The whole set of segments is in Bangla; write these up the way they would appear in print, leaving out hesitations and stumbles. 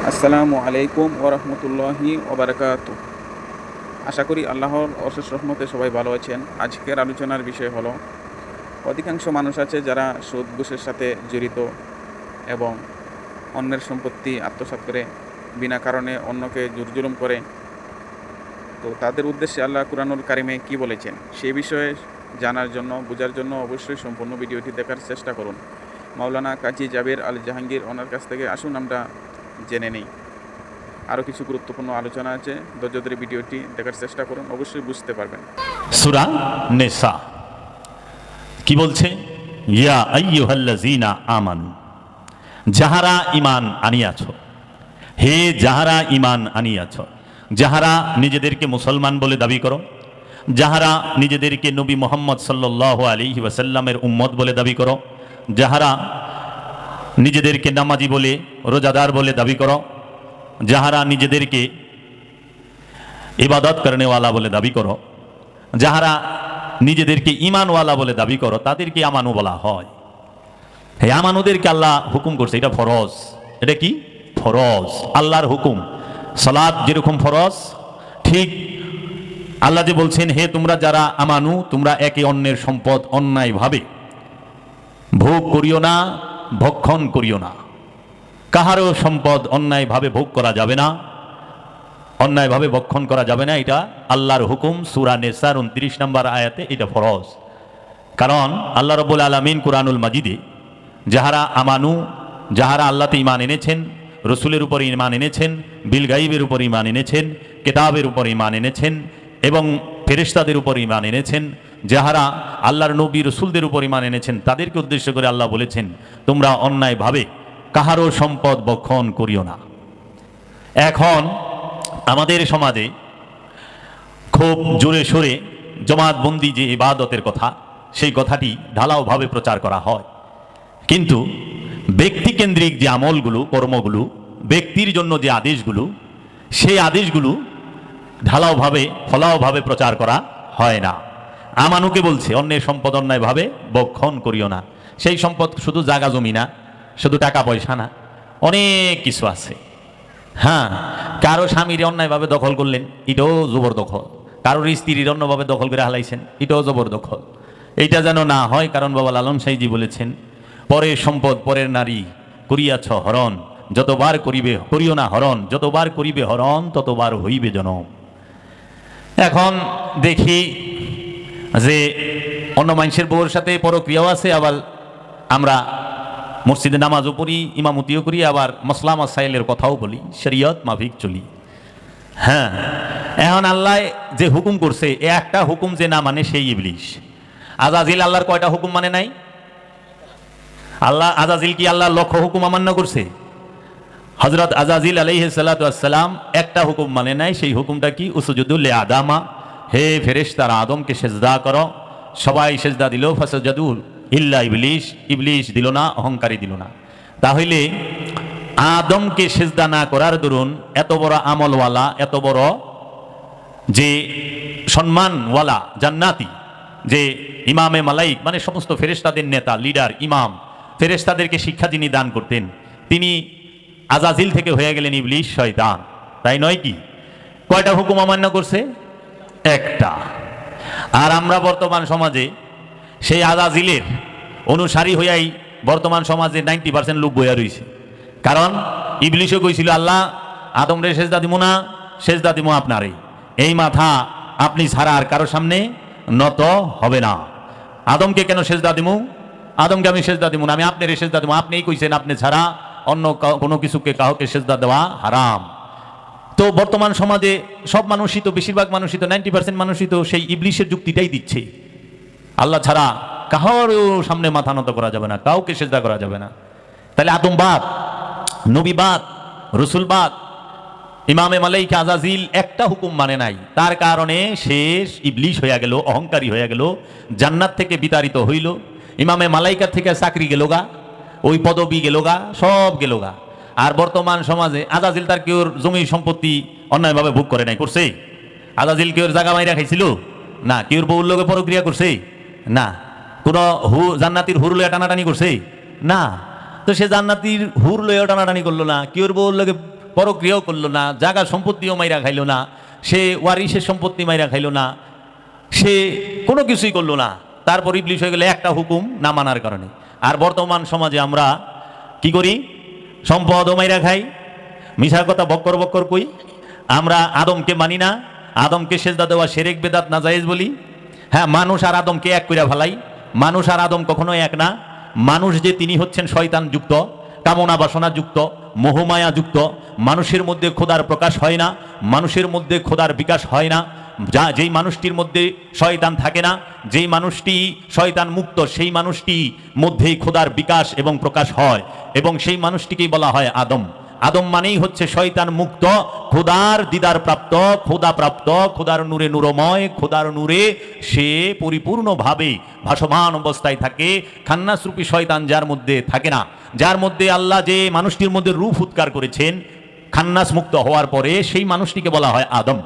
আসসালামু আলাইকুম ওরহমতুল্লাহি ওবারাকাতু। আশা করি আল্লাহর অশেষ রহমতে সবাই ভালো আছেন। আজকের আলোচনার বিষয় হলো, অধিকাংশ মানুষ আছে যারা সুদ ঘুষের সাথে জড়িত এবং অন্যের সম্পত্তি আত্মসাৎ করে বিনা কারণে অন্যকে জুরজুলুম করে। তো তাদের উদ্দেশ্যে আল্লাহ কুরআনুল কারিমে কি বলেছেন সেই বিষয়ে জানার জন্য, বোঝার জন্য অবশ্যই সম্পূর্ণ ভিডিওটি দেখার চেষ্টা করুন। মাওলানা কাজী জাবের আল জাহাঙ্গীর ওনার কাছ থেকে আসুন আমরা জেনে নেই। আরও কিছু গুরুত্বপূর্ণ আলোচনা আছে, ধৈর্য ধরে ভিডিওটি দেখার চেষ্টা করুন, অবশ্যই বুঝতে পারবেন। সূরা নিসা কি বলছে? ইয়া আইয়ুহাল্লাযীনা আমানু, যাহারা ঈমান আনিয়াছ, হে যাহারা ঈমান আনিয়াছ, যাহারা নিজেদেরকে মুসলমান বলে দাবি করো, যাহারা নিজেদেরকে নবী মুহাম্মদ সাল্লাল্লাহু আলাইহি ওয়াসাল্লামের উম্মত বলে দাবি করো, যাহারা নিজেদেরকে নামাজি বলে, রোজাদার বলে দাবি করো, যাহারা নিজেদেরকে ইবাদত করনেওয়ালা বলে দাবি করো, যাহারা নিজেদেরকে ঈমানওয়ালা বলে দাবি করো, তাদেরকে আমানু বলা হয়। এই আমানুদেরকে আল্লাহ হুকুম করছে, এটা ফরজ। এটা কি? ফরজ, আল্লাহর হুকুম। সালাত যেরকম ফরজ, ঠিক আল্লাহ যে বলছেন, হে তোমরা যারা আমানু, তোমরা একে অন্যের সম্পদ অন্যায়ভাবে ভোগ করিও না, ভক্ষণ করিও না। কাহারও সম্পদ অন্যায়ভাবে ভোগ করা যাবে না, অন্যায়ভাবে ভক্ষণ করা যাবে না। এটা আল্লাহর হুকুম। সূরা নিসার 29 নম্বর আয়াতে এটা ফরজ। কারণ আল্লাহ রাব্বুল আলামিন কুরআনুল মাজিদে যাহারা আমানু, যাহারা আল্লাহতে ঈমান এনেছেন, রসুলের উপর ঈমান এনেছেন, বিল গাইবের উপর ঈমান এনেছেন, কিতাবের উপর ঈমান এনেছেন এবং ফেরেশতাদের উপর ঈমান এনেছেন, যাহারা আল্লাহর নবী রসুলদের উপর ঈমান এনেছেন, তাদেরকে উদ্দেশ্য করে আল্লাহ বলেছেন, তোমরা অন্যায়ভাবে কাহারও সম্পদ ভক্ষণ করিও না। এখন আমাদের সমাজে খুব জোরে সোরে জমাতবন্দি যে ইবাদতের কথা, সেই কথাটি ঢালাওভাবে প্রচার করা হয়, কিন্তু ব্যক্তিকেন্দ্রিক যে আমলগুলো, কর্মগুলো, ব্যক্তির জন্য যে আদেশগুলো, সেই আদেশগুলো ঢালাওভাবে, ফলাওভাবে প্রচার করা হয় না। আমানুকে বলছে অন্যের সম্পদ অন্যায়ভাবে ভক্ষণ করিও না। সেই সম্পদ শুধু জায়গা জমি না, শুধু টাকা পয়সা না, অনেক কিছু আছে। হ্যাঁ, কারো স্বামীর অন্যায়ভাবে দখল করলেন, এটাও জবরদখল। কারোর স্ত্রীর অন্যভাবে দখল করে হালাইছেন, এটাও জবরদখল। এইটা যেন না হয়, কারণ বাবা লালন সাইজি বলেছেন, পরের সম্পদ পরের নারী করিয়াছ হরণ, যতবার করিবে করিও না হরণ, যতবার করিবে হরণ ততবার হইবে জনম। এখন দেখি যে অন্য মানুষের বউর সাথে পরক্রিয়াও আছে, আবার আমরা মসজিদে নামাজও পড়ি, ইমামতিও করি, আবার মসলা মাসাইলের কথাও বলি, শরীয়ত মাফিক চলি। হ্যাঁ, এখন আল্লাহ যে হুকুম করছে, এ একটা হুকুম যে না মানে সেই ইবলিশ। আজাজিল আল্লাহর কয়টা হুকুম মানে নাই? আল্লাহ আজাজিল কি আল্লাহ লক্ষ হুকুম অমান্য করছে? হযরত আজাজিল আলাইহিস সালাতু ওয়াস সালাম একটা হুকুম মানে নাই। সেই হুকুমটা কি? উসজুদু লিআদামা, হে ফেরেশতারা আদমকে সেজদা করো। সবাই সেজদা দিল, ফাসাজাদু ইল্লা ইবলিশ, ইবলিশ দিল না, অহংকারী দিল না। তাহলে আদমকে সেজদা না করার দরুন এত বড় আমলওয়ালা, এত বড় যে সম্মানওয়ালা জান্নাতি, যে ইমামে মালাইক মানে সমস্ত ফেরেশতাদের নেতা, লিডার, ইমাম, ফেরেশতাদেরকে শিক্ষা যিনি দান করতেন, তিনি আজাজিল থেকে হয়ে গেলেন ইবলিশ, শয়তান। তাই নয় কি? কয়টা হুকুম অমান্য করছে? একটা। আর আমরা বর্তমান সমাজে সেই আজাজিলের অনুসারী হইয়াই বর্তমান সমাজে 90% লোক বইয়া রয়েছে। কারণ ইবলিশও কইছিল, আল্লাহ আদমরে সেজদা দিব না, সেজদা দিব আপনারে। এই মাথা আপনি ছাড়া আর কারো সামনে নত হবে না। আদমকে কেন সেজদা দিব? আদমকে আমি সেজদা দিব না, আমি আপনার সেজদা দিব। আপনিই কইছেন আপনি ছাড়া অন্য কোনো কিছুকে কাউকে সেজদা দেওয়া হারাম। তো বর্তমান সমাজে সব মানুষই তো, বেশিরভাগ মানুষই তো, 90% মানুষই তো সেই ইবলিশের যুক্তিটাই দিচ্ছে। আল্লাহ ছাড়া কাহার সামনে মাথা নত করা যাবে না, কাউকে সেজদা করা যাবে না। তাহলে আদমবাদ, নবীবাদ, রসুলবাদ, ইমামে মালাইকা আজাজিল একটা হুকুম মানে নাই। তার কারণে শেষ ইবলিশ হইয়া গেল, অহংকারী হইয়া গেল, জান্নাত থেকে বিতাড়িত হইল। ইমামে মালাইকা থেকে চাকরি গেল গা, ওই পদবি গেল গা, সব গেল গা। আর বর্তমান সমাজে আজাজিল তার কেউর জমি সম্পত্তি অন্যায়ভাবে ভোগ করে নাই, করছে? আজাজিল কেউর জায়গা মাইরা খাইছিল না? কেউর বউর লোকে পরক্রিয়া করছে না? কোন জান্নাতির হুর লইয়া টানাটানি করছে না? তো সে জান্নাতির হুর লইয়া টানাটানি করলো না, কেউর বউর লোকে পরক্রিয়াও করলো না, জায়গা সম্পত্তিও মাইরা খাইলো না, সে ওয়ারিসের সম্পত্তি মাইরা খাইলো না, সে কোনো কিছুই করলো না, তারপর ইবলিশ হয়ে গেলে একটা হুকুম না মানার কারণে। আর বর্তমান সমাজে আমরা কি করি? সম্পদও মাইরা খাই, মিশার কথা বক্কর বক্কর কই, আমরা আদমকে মানি না, আদমকে সেজদা দেওয়া শিরক বেদাত নাজায়েজ বলি। হ্যাঁ, মানুষ আর আদমকে এক কইরা ফেলাই। মানুষ আর আদম কখনো এক না। মানুষ যে তিনি হচ্ছেন শয়তান যুক্ত, কামনা বাসনা যুক্ত, মোহমায়া যুক্ত। মানুষের মধ্যে খোদার প্রকাশ হয় না, মানুষের মধ্যে খোদার বিকাশ হয় না। যেই মানুষটির মধ্যে শয়তান থাকে না, যেই মানুষটি শয়তান মুক্ত, সেই মানুষটি মধ্যেই খোদার বিকাশ এবং প্রকাশ হয়, এবং সেই মানুষটিকেই বলা হয় আদম। আদম মানেই হচ্ছে শয়তান মুক্ত, খোদার দিদার প্রাপ্ত, খোদা প্রাপ্ত, খোদার নূরে নূরময়, খোদার নূরে সে পরিপূর্ণভাবে ভাসমান অবস্থায় থাকে। খান্নাস রূপী শয়তান যার মধ্যে থাকে না, যার মধ্যে আল্লাহ যে মানুষটির মধ্যে রূপ উৎকার করেছেন খান্নাস মুক্ত হওয়ার পরে, সেই মানুষটিকে বলা হয় আদম।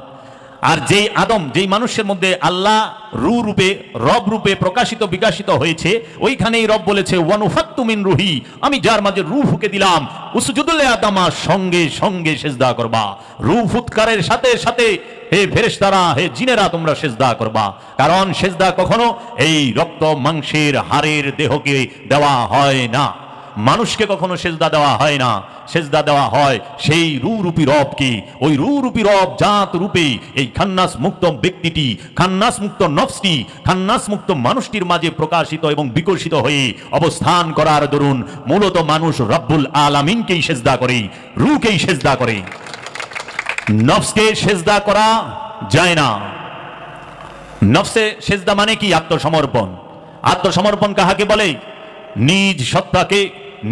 আর যেই আদম, যেই মানুষের মধ্যে আল্লাহ রূপে রব রূপে প্রকাশিত বিকাশিত হয়েছে, ওইখানেই রব বলেছে ওয়ানুফাত্তু মিন রুহি, আমি যার মাঝে রূহ ফুঁকে দিলাম, উসজুদুল আদমা, সঙ্গে সঙ্গে সেজদা করবা। রূহ ফুৎকারের সাথে সাথে হে ফেরেশতারা, হে জিনেরা, তোমরা সেজদা করবা। কারণ সেজদা কখনো এই রক্ত মাংসের হাড়ের দেহকে দেওয়া হয় না, মানুষকে কখনো সেজদা দেওয়া হয় না। সেজদা দেওয়া হয় সেই রূপী রবকে। ওই রূপী রব জাত রূপে এই খান্নাস মুক্ত ব্যক্তিটি, খান্নাস মুক্ত নফসটি, খান্নাস মুক্ত মানুষটির মাঝে প্রকাশিত এবং বিকশিত হয়ে অবস্থান করার দরুন মূলত মানুষ রব্বুল আলামিনকেই সেজদা করে, রূহকেই সেজদা করে। নফসকে সেজদা করা যায় না। নফসে সেজদা মানে কি? আত্মসমর্পণ। আত্মসমর্পণ কাহাকে বলে? নিজ সত্তাকে,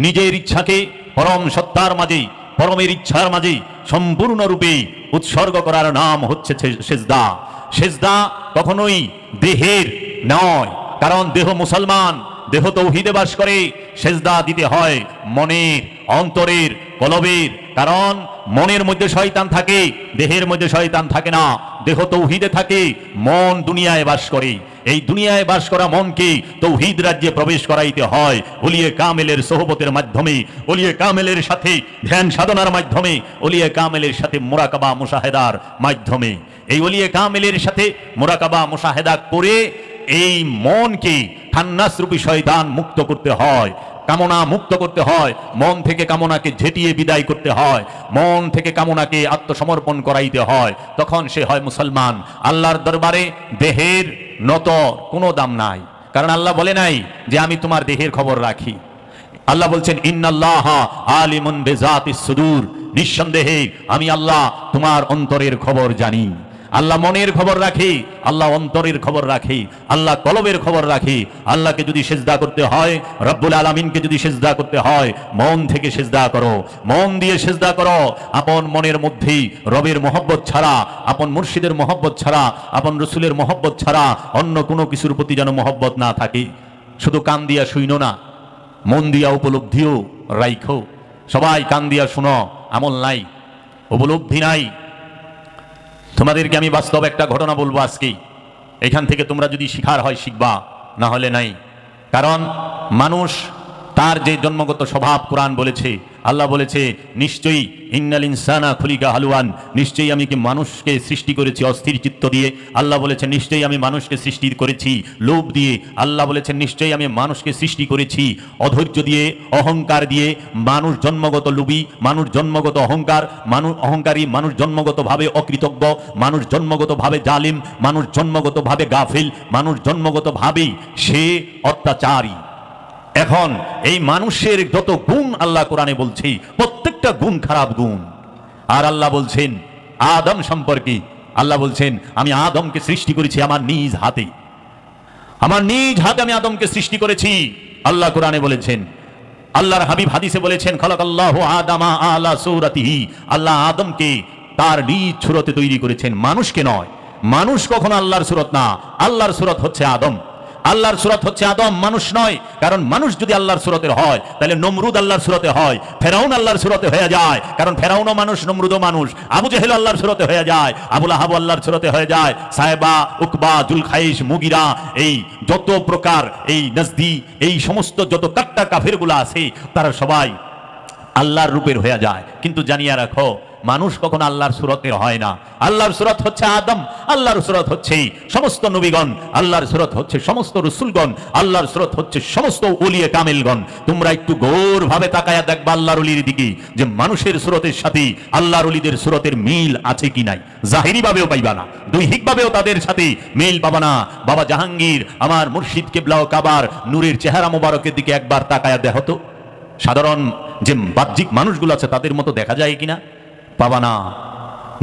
নিজের ইচ্ছাকে পরম সত্তার মাঝে, পরমের ইচ্ছার মাঝে সম্পূর্ণরূপে উৎসর্গ করার নাম হচ্ছে সেজদা। সেজদা কখনোই দেহের নয়, কারণ দেহ মুসলমান, দেহ তৌহিদে বাস করে। সেজদা দিতে হয় মনের, অন্তরের, কলবের। কারণ মনের মধ্যে শয়তান থাকে, দেহের মধ্যে শয়তান থাকে না। দেহ তৌহিদে থাকে, মন দুনিয়ায় বাস করে। এই দুনিয়ায় বাস করা মনকে তৌহিদ রাজ্যে প্রবেশ করাইতে হয় ওলিয়ে কামেলের সোহবতের মাধ্যমে, ওলিয়ে কামেলের সাথে ধ্যান সাধনার মাধ্যমে, ওলিয়ে কামেলের সাথে মুরাকাবা মুশাহেদার মাধ্যমে। এই ওলিয়ে কামেলের সাথে মুরাকাবা মুশাহেদা করে এই মনকে খান্নাস রূপী শয়তান মুক্ত করতে হয়, কামনা মুক্ত করতে হয়। মন থেকে কামনাকে ঝেঁটিয়ে বিদায় করতে হয়, মন থেকে কামনাকে আত্মসমর্পণ করাইতে হয়। তখন সে হয় মুসলমান। আল্লাহর দরবারে দেহের নত কোনো দাম নাই, কারণ আল্লাহ বলে নাই যে আমি তোমার দেহের খবর রাখি। আল্লাহ বলছেন ইন্নাল্লাহা আলিমুন বিজাতিস সুদূর, নিঃসন্দেহে আমি আল্লাহ তোমার অন্তরের খবর জানি। আল্লাহ মনের খবর রাখে, আল্লাহ অন্তরের খবর রাখে, আল্লাহ কলবের খবর রাখে। আল্লাহকে যদি সেজদা করতে হয়, রব্বুল আলামিনকে যদি সেজদা করতে হয়, মন থেকে সেজদা করো, মন দিয়ে সেজদা করো। আপন মনের মধ্যেই রবের মহব্বত ছাড়া, আপন মুর্শিদের মহব্বত ছাড়া, আপন রসুলের মহব্বত ছাড়া অন্য কোনো কিছুর প্রতি যেন মহব্বত না থাকে। শুধু কান দিয়া শুইনো না, মন দিয়া উপলব্ধিও রাইখো। সবাই কান দিয়া শুনো, আমল নাই, উপলব্ধি নাই। তোমাদেরকে আমি বাস্তব একটা ঘটনা বলবো আজকে। এখান থেকে তোমরা যদি শিখার হয় শিখবা, না হলে নাই। কারণ মানুষ তার যে জন্মগত স্বভাব, কোরআন বলেছে, আল্লাহ বলেছে নিশ্চয়ই ইন্নাল ইনসানা খুলিকা হালুয়ান, নিশ্চয়ই আমি কি মানুষকে সৃষ্টি করেছি অস্থির চিত্ত দিয়ে। আল্লাহ বলেছেন নিশ্চয়ই আমি মানুষকে সৃষ্টি করেছি লোভ দিয়ে। আল্লাহ বলেছেন নিশ্চয়ই আমি মানুষকে সৃষ্টি করেছি অধৈর্য দিয়ে, অহংকার দিয়ে। মানুষ জন্মগত লোভী, মানুষ জন্মগত অহংকারী, মানুষ জন্মগতভাবে অকৃতজ্ঞ, মানুষ জন্মগতভাবে জালিম, মানুষ জন্মগতভাবে গাফিল, মানুষ জন্মগতভাবেই সে অত্যাচারী। এখন এই মানুষের যত গুণ আল্লাহ কোরআনে বলছে, প্রত্যেকটা গুণ খারাপ গুণ। আর আল্লাহ বলছেন আদম সম্পর্কে, আল্লাহ বলছেন আমি আদমকে সৃষ্টি করেছি আমার নিজ হাতে, আমার নিজ হাতে আমি আদমকে সৃষ্টি করেছি। আল্লাহ কোরআনে বলেছেন, আল্লাহর হাবিব হাদিসে বলেছেন খালাকাল্লাহু আদামা আলা সূরাতিহি, আল্লাহ আদমকে তার নিজ সূরতে তৈরি করেছেন, মানুষকে নয়। মানুষ কখনো আল্লাহর সূরত না, আল্লাহর সূরত হচ্ছে আদম। আল্লাহর সূরত হচ্ছে আদম, মানুষ নয়। কারণ মানুষ যদি আল্লাহর সূরতের হয়, তাহলে নমরুদ আল্লাহর সূরতে হয়, ফেরাউন আল্লাহর সূরতে হয়ে যায়। কারণ ফেরাউনও মানুষ, নমরুদও মানুষ। আবু জেহেল আল্লাহর সূরতে হয়ে যায়, আবু লাহাব আল্লাহর সূরতে হয়ে যায়, সাহেবা, উকবা, জুলখাইশ, মুগিরা, এই যত প্রকার, এই নজদি, এই সমস্ত যত কাট্টা কাফেরগুলো আছে, তারা সবাই আল্লাহর রূপের হয়ে যায়। কিন্তু জানিয়ে রাখো, মানুষ কখনো আল্লাহর সুরতের হয় না। আল্লাহর সুরত হচ্ছে আদম, আল্লাহর সুরত হচ্ছে সমস্ত নবীগণ, আল্লাহর সুরত হচ্ছে সমস্ত রসুলগণ, আল্লাহর সুরত হচ্ছে সমস্ত ওলিয়ে কামেলগণ। তোমরা একটু গৌরভাবে তাকায়া দেখবা আল্লাহর ওলির দিকে, যে মানুষের সুরতের সাথে আল্লাহর ওলিদের সুরতের মিল আছে কি নাই। জাহিরি ভাবেও পাইবা না, দৈহিক ভাবেও তাদের সাথে মিল পাবা না। বাবা জাহাঙ্গীর আমার মুর্শিদ কেবলা ও কাবার নূরের চেহারা মোবারকের দিকে একবার তাকায়া দেখো তো, সাধারণ যে বাহ্যিক মানুষগুলো আছে তাদের মতো দেখা যায় কিনা, পাবা না।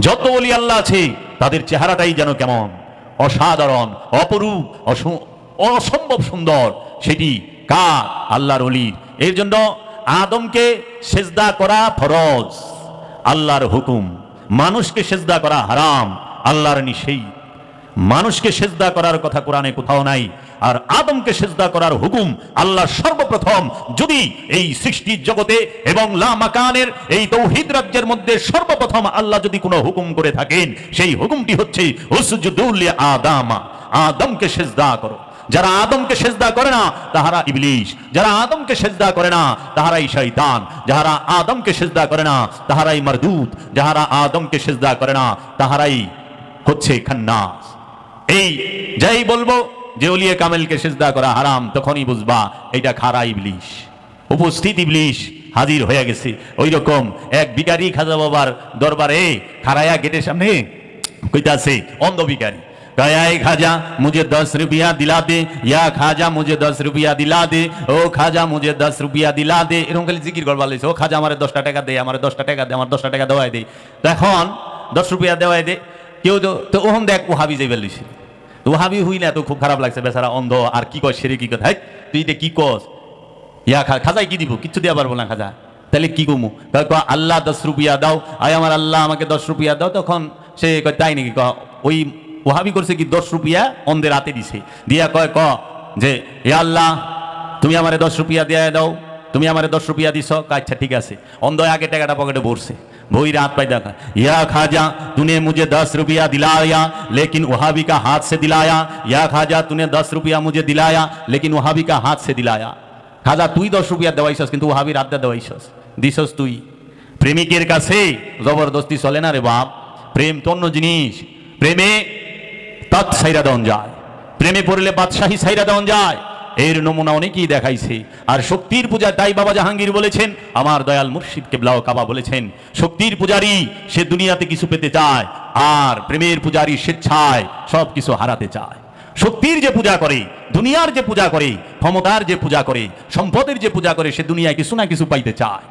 যত ওলি আল্লাহ আছে তাদের চেহারাটাই যেন কেমন অসাধারণ, অপরূপ, অসম্ভব সুন্দর। সেটি কার? আল্লাহর ওলির। এর জন্য আদমকে সেজদা করা ফরজ, আল্লাহর হুকুম। মানুষকে সেজদা করা হারাম, আল্লাহর নিষেধ। মানুষকে সেজদা করার কথা কোরআনে কোথাও নাই, আর আদমকে সেজদা করার হুকুম আল্লাহ সর্বপ্রথম। যদি এই সৃষ্টির জগতে এবং লা মাকানের এই তৌহিদ রাজ্যের মধ্যে সর্বপ্রথম আল্লাহ যদি কোনো হুকুম করে থাকেন, সেই হুকুমটি হচ্ছে উসজুদু লিআদামা, আদমকে সেজদা করো। যারা আদমকে সেজদা করে না তাহারা ইবলিশ, যারা আদমকে সেজদা করে না তাহারাই শয়তান, যারা আদমকে সেজদা করে না তাহারাই মারদুদ, যারা আদমকে সেজদা করে না তাহারাই হচ্ছে খান্নাস। এই যাই বলবো যে ওলিয়ে কামেলকে সেজদা করা হারাম, তখনই বুঝবা এটা খারা ইবলিশ, উপস্থিত ইবলিশ হাজির হয়ে গেছে। ওই রকম এক ভিখারি খাজা বাবার দরবারে খারায়া গেটের সামনে কইতাছে, অন্ধ ভিখারি, कया खाजा मुझे 10 रुपया दिला दे, या खाजा मुझे 10 रुपया दिला दे, ओ खाजा मुझे 10 रुपया दिला दे। এরকম খালি জিকির করবার লাইছে, ও খাজা আমারে 10টা টাকা দে, আমারে 10টা টাকা দে, আমার 10টা টাকা দেওয়াই দে। তখন 10 রুপিয়া দেওয়াই দে। কেউ তো ওহন দেখ ওহাবি যাইবার লইছে, ওহাবি হই না তো খুব খারাপ লাগছে, বেচারা অন্ধ। আর কি কয় সেরে কি কথা, তুই এটা কি কস? ইয়া খাজাই কি দিব? কিচ্ছু দেওয়া পারবো না খাজা। তাহলে কি কমু? আল্লাহ 10 রুপিয়া দাও, আয় আমার আল্লাহ আমাকে 10 রুপিয়া দাও। তখন সে কয় তাই নাকি? ওই ওহাবি করছে কি 10 রুপিয়া অন্ধের হাতে দিছে, দিয়া কয় যে ইয়া আল্লাহ তুমি আমারে 10 রুপিয়া দিয়ে দাও, তুমি আমারে 10 রুপিয়া দিছ। আচ্ছা ঠিক আছে। অন্ধ আগে টাকাটা পকেটে ভরছে, ভই রাত পাই দেখা, या खाजा तूने मुझे 10 रुपया दिलाया लेकिन वहाबी का हाथ से दिलाया, या खाजा तूने 10 रुपया मुझे दिलाया लेकिन वहाबी का हाथ से दिलाया। खाजा তুই 10 রুপিয়া দেওয়াইছস, কিন্তু ওহাবি রাত দেওয়াইছস, দিছস তুই। প্রেমিকের কাছে জবরদস্তি চলে না রে বাপ। প্রেম তো অন্য জিনিস। প্রেমে তাত সাইরা দেওয়া যায়, প্রেমে পড়লে বাদশাহী সাইরা দেওয়া যায়। এর নমুনা অনেকেই দেখাইছে। আর শক্তির পূজা, তাই বাবা জাহাঙ্গীর বলেছেন, আমার দয়াল মুর্শিদ কেবলা ও কাবা বলেছেন, শক্তির পূজারী সে দুনিয়াতে কিছু পেতে চায়, আর প্রেমের পূজারী স্বেচ্ছায় সব কিছু হারাতে চায়। শক্তির যে পূজা করে, দুনিয়ার যে পূজা করে, ক্ষমতার যে পূজা করে, সম্পদের যে পূজা করে, সে দুনিয়ায় কিছু না কিছু পাইতে চায়।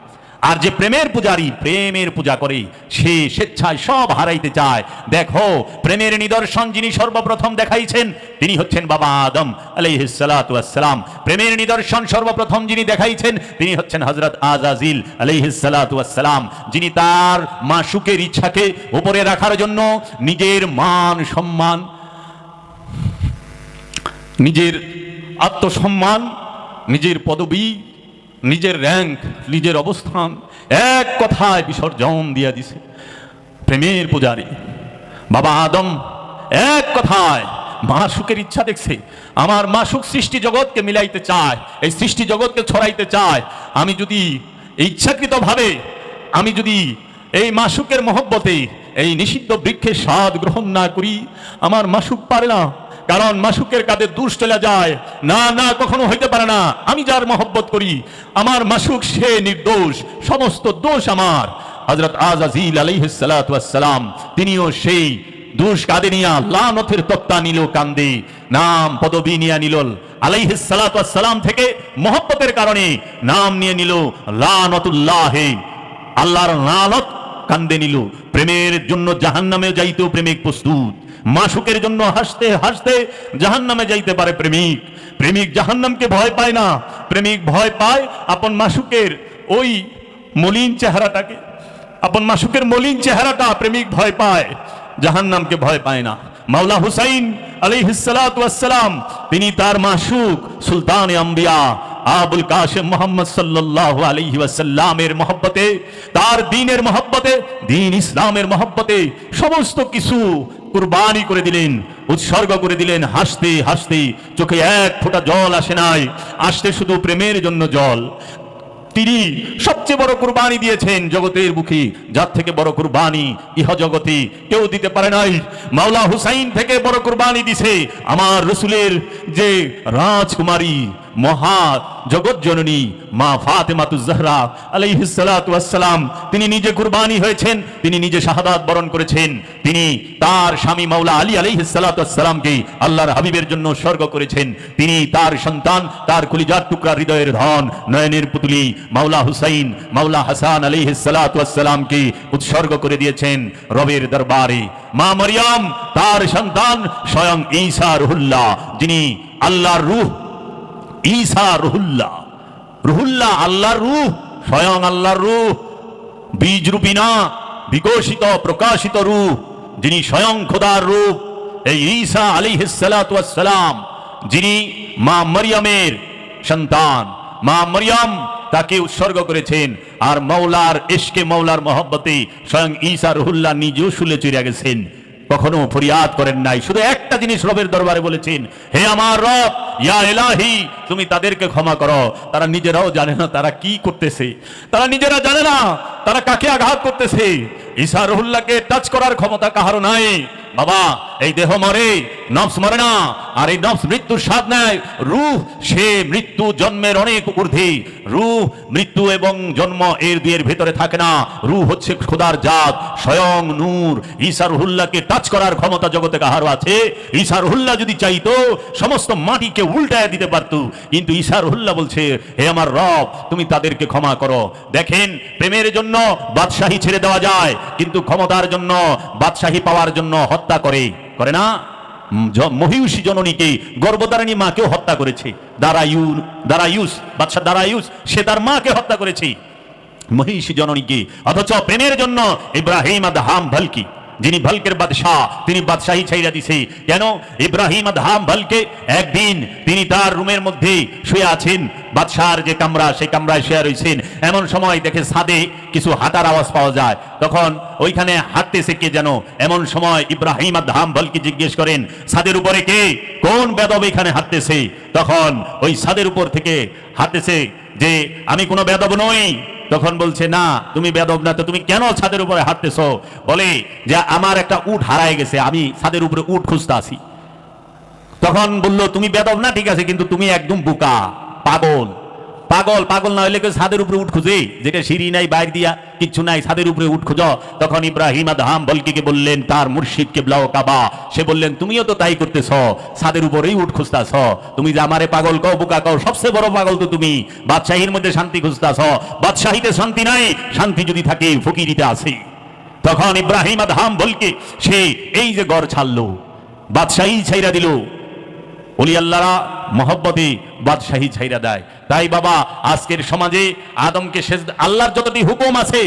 আর যে প্রেমের পূজারী প্রেমের পূজা করে, সে স্বেচ্ছায় সব হারাইতে চায়। দেখো প্রেমের নিদর্শন যিনি সর্বপ্রথম দেখাইছেন তিনি হচ্ছেন বাবা আদম আলাইহিস সালাতু ওয়াস সালাম। প্রেমের নিদর্শন সর্বপ্রথম যিনি দেখাইছেন তিনি হচ্ছেন হযরত আজাজিল আলাইহিস সালাতু ওয়াস সালাম, যিনি তার মাশুকের ইচ্ছাকে উপরে রাখার জন্য নিজের মান সম্মান, নিজের আত্মসম্মান, নিজের পদবী, নিজের র্যাঙ্ক, নিজের অবস্থান এক কথায় বিসর্জন দিয়ে দিছে। প্রেমের পূজারী বাবা আদম এক কথায় মাশুকের ইচ্ছা দেখছে। আমার মাশুক সৃষ্টি জগৎকে মিলাইতে চায়, এই সৃষ্টি জগৎকে ছড়াইতে চায়। আমি যদি ইচ্ছাকৃতভাবে আমি যদি এই মাশুকের মহব্বতে এই নিষিদ্ধ বৃক্ষের স্বাদ গ্রহণ না করি, আমার মাশুক পারে না। কারণ মাশুকের কাঁধে দোষ চলে যায়, না না কখনো হইতে পারে না। আমি যার মহব্বত করি আমার মাশুক সে নির্দোষ, সমস্ত দোষ আমার। হযরত আজাজিল আলাইহিস সালাতু ওয়াস সালাম তিনিও সেই দোষ কাঁধে নিয়া লানতের তক্তা নিল কান্দে, নাম পদবী নিয়ে নিল আলাইহিস সালাতু ওয়াস সালাম থেকে মহব্বতের কারণে নাম নিয়ে নিল লানতুল্লাহ, আল্লাহর লানত কান্দে নিল। প্রেমের জন্য জাহান্নামে যাইতেও প্রেমিক প্রস্তুত, মাশুকের জন্য হাসতে হাসতে জাহান্নামে যাইতে পারে প্রেমিক। প্রেমিক জাহান্নামকে ভয় পায় না, প্রেমিক ভয় পায় আপন মাশুকের ওই মলিন চেহারাটাকে, আপন মাশুকের মলিন চেহারাটা প্রেমিক ভয় পায়, জাহান্নামকে ভয় পায় না। মাওলা হুসাইন আলাইহিস সালাতু ওয়াস সালাম তিনি তার মাশুক সুলতানে আম্বিয়া আবুল কাসেম মোহাম্মদ সাল্লাল্লাহু আলাইহি ওয়াসাল্লামের মহব্বতে, তার দ্বীনের মহব্বতে, দ্বীন ইসলামের মহব্বতে সমস্ত কিছু কুরবানি করে দিলেন, উৎসর্গ করে দিলেন। হাসতে হাসতে চোখে এক ফোঁটা জল আসে নাই, আসতে শুধু প্রেমের জন্য জল। তিনি সবচেয়ে বড় কুরবানি দিয়েছেন জগতের বুকে, যার থেকে বড় কুরবানি ইহ জগতে কেউ দিতে পারে নাই। মাওলা হুসাইন থেকে বড় কুরবানি দিছে আমার রসুলের যে রাজকুমারী মহা জগৎ জননী মা ফাতেমাতুজ জাহরা আলাইহিস সালাতু ওয়াস সালাম। তিনি নিজে কুরবানি হয়েছেন, তিনি নিজে শাহাদাত বরণ করেছেন। তিনি তার স্বামী মাওলা আলী আলাইহিস সালাতু ওয়াস সালামকে আল্লাহর হাবিবের জন্য উৎসর্গ করেছেন। তিনি তার সন্তান, তার কলিজার টুকরা, হৃদয়ের ধন, নয়নের পুতুলি মাওলা হুসাইন, মাওলা হাসান আলাইহিস সালাতু ওয়াস সালামকে উৎসর্গ করে দিয়েছেন রবের দরবারে। মা মরিয়ম তার সন্তান স্বয়ং ঈসা রুহুল্লাহ, যিনি আল্লাহর রূহ। ঈসা রুহুল্লাহ, রুহুল্লাহ আল্লাহর রূহ, স্বয়ং আল্লাহর রূহ, বীজ রূপী না, বিকশিত প্রকাশিত রূহ, যিনি স্বয়ং খোদার রূপ। এই ঈসা আলাইহিস সালাতু ওয়াস সালাম যিনি মা মরিয়মের সন্তান, মা মরিয়ম তাকে উৎসর্গ করেছেন। আর মৌলার ইশকে, মৌলার মহব্বতে স্বয়ং ঈসা রুহুল্লাহ নিজেও শুলে চড়ে গেছেন, কখনো ফরিয়াদ করেন নাই। শুধু একটা জিনিস রবের দরবারে বলেছেন, হে আমার রব, ইয়া ইলাহি, তুমি তাদেরকে ক্ষমা করো। তারা নিজেরাও জানে না তারা কি করতেছে, তারা নিজেরা জানে না তারা কাকে আঘাত করতেছে। ঈসা রুহুল্লাহকে টাচ করার ক্ষমতা কাহারও নাই। বাবা, এই দেহ মরে, নফস মরে না, আর এই নফস মৃত্যুর স্বাদ নেয়। রূহ সে মৃত্যু জন্মের অনেক ঊর্ধ্বে। রূহ মৃত্যু এবং জন্ম এর দুয়ের ভেতরে থাকে না। রূহ হচ্ছে খোদার জাত, স্বয়ং নূর। ঈসা রুহুল্লাহকে টাচ করার ক্ষমতা জগতে কাহারও আছে? ঈসা রুহুল্লাহ যদি চাইতো সমস্ত মাটিকে উল্টায় দিতে পারতো, কিন্তু ঈসা রুহুল্লাহ বলছে, হে আমার রব, তুমি তাদেরকে ক্ষমা করো। দেখেন, প্রেমের জন্য বাদশাহী ছেড়ে দেওয়া যায়, কিন্তু ক্ষমতার জন্য, বাদশাহী পাওয়ার জন্য হত্যা করে না? মহিষী জননীকে, গর্ভধারিণী মাকেও হত্যা করেছে দারায়ুস, বাদশা দারায়ুস, সে তার মাকে হত্যা করেছে, মহিষী জননীকে। অথচ প্রেমের জন্য ইব্রাহিম আদহাম ভালকি, যিনি ভালকের বাদশাহ, তিনি বাদশাহী ছাইরা দিছে। কেন? ইব্রাহিম আদহাম ভালকে একদিন তিনি তার রুমের মধ্যে শুয়ে আছেন, বাদশার যে কামরা, সেই কামরায় শুয়ে রয়েছেন। এমন সময় দেখে ছাদে কিছু হাঁটার আওয়াজ পাওয়া যায়। তখন ওইখানে হাঁটতেছে কে যেন। এমন সময় ইব্রাহিম আদহাম ভালকি জিজ্ঞেস করেন, ছাদের উপরে কে, কোন বেদব এখানে হাঁটতেছে? তখন ওই ছাদের উপর থেকে হাঁটতেছে যে আমি কোনো বেদব নই। তখন বলছে, না তুমি বেদব না, তো তুমি কেন ছাদের উপরে হাঁটতেছো? বলে যে আমার একটা উট হারায় গেছে, আমি ছাদের উপরে উট খুঁজতে আসি। তখন বললো, তুমি বেদব না ঠিক আছে, কিন্তু তুমি একদম বোকা, পাগল। পাগল না হইলে কেউ ছাদের উপরে উঠ খুঁজে? যেটা সিঁড়ি নাই, বাইর দিয়া কিচ্ছু নাই, ছাদের উপরে উঠ খুঁজো। তখন ইব্রাহিম আদহাম বলকিকে বললেন, তার মুর্শিদ কিবলাও কাবা, সে বললেন, তুমিও তো তাই করতেছ, ছাদের উপরেই উঠ খুঁজতাছ। তুমি যে আমারে পাগল কও, বোকা কও, সবচেয়ে বড় পাগল তো তুমি। বাদশাহীর মধ্যে শান্তি খুঁজতাছ, বাদশাহীতে শান্তি নাই, শান্তি যদি থাকে ফকিরিতে আছে। তখন ইব্রাহিম আদহাম বলকে সে এই যে গড় ছাড়লো, বাদশাহী ছাইরা দিল। ওলি আল্লাহরা মহব্বতে বাদশাহী ছাইরা দেয়। তাই বাবা, আজকের সমাজে আদমকে আল্লাহর যতটি হুকুম আছে,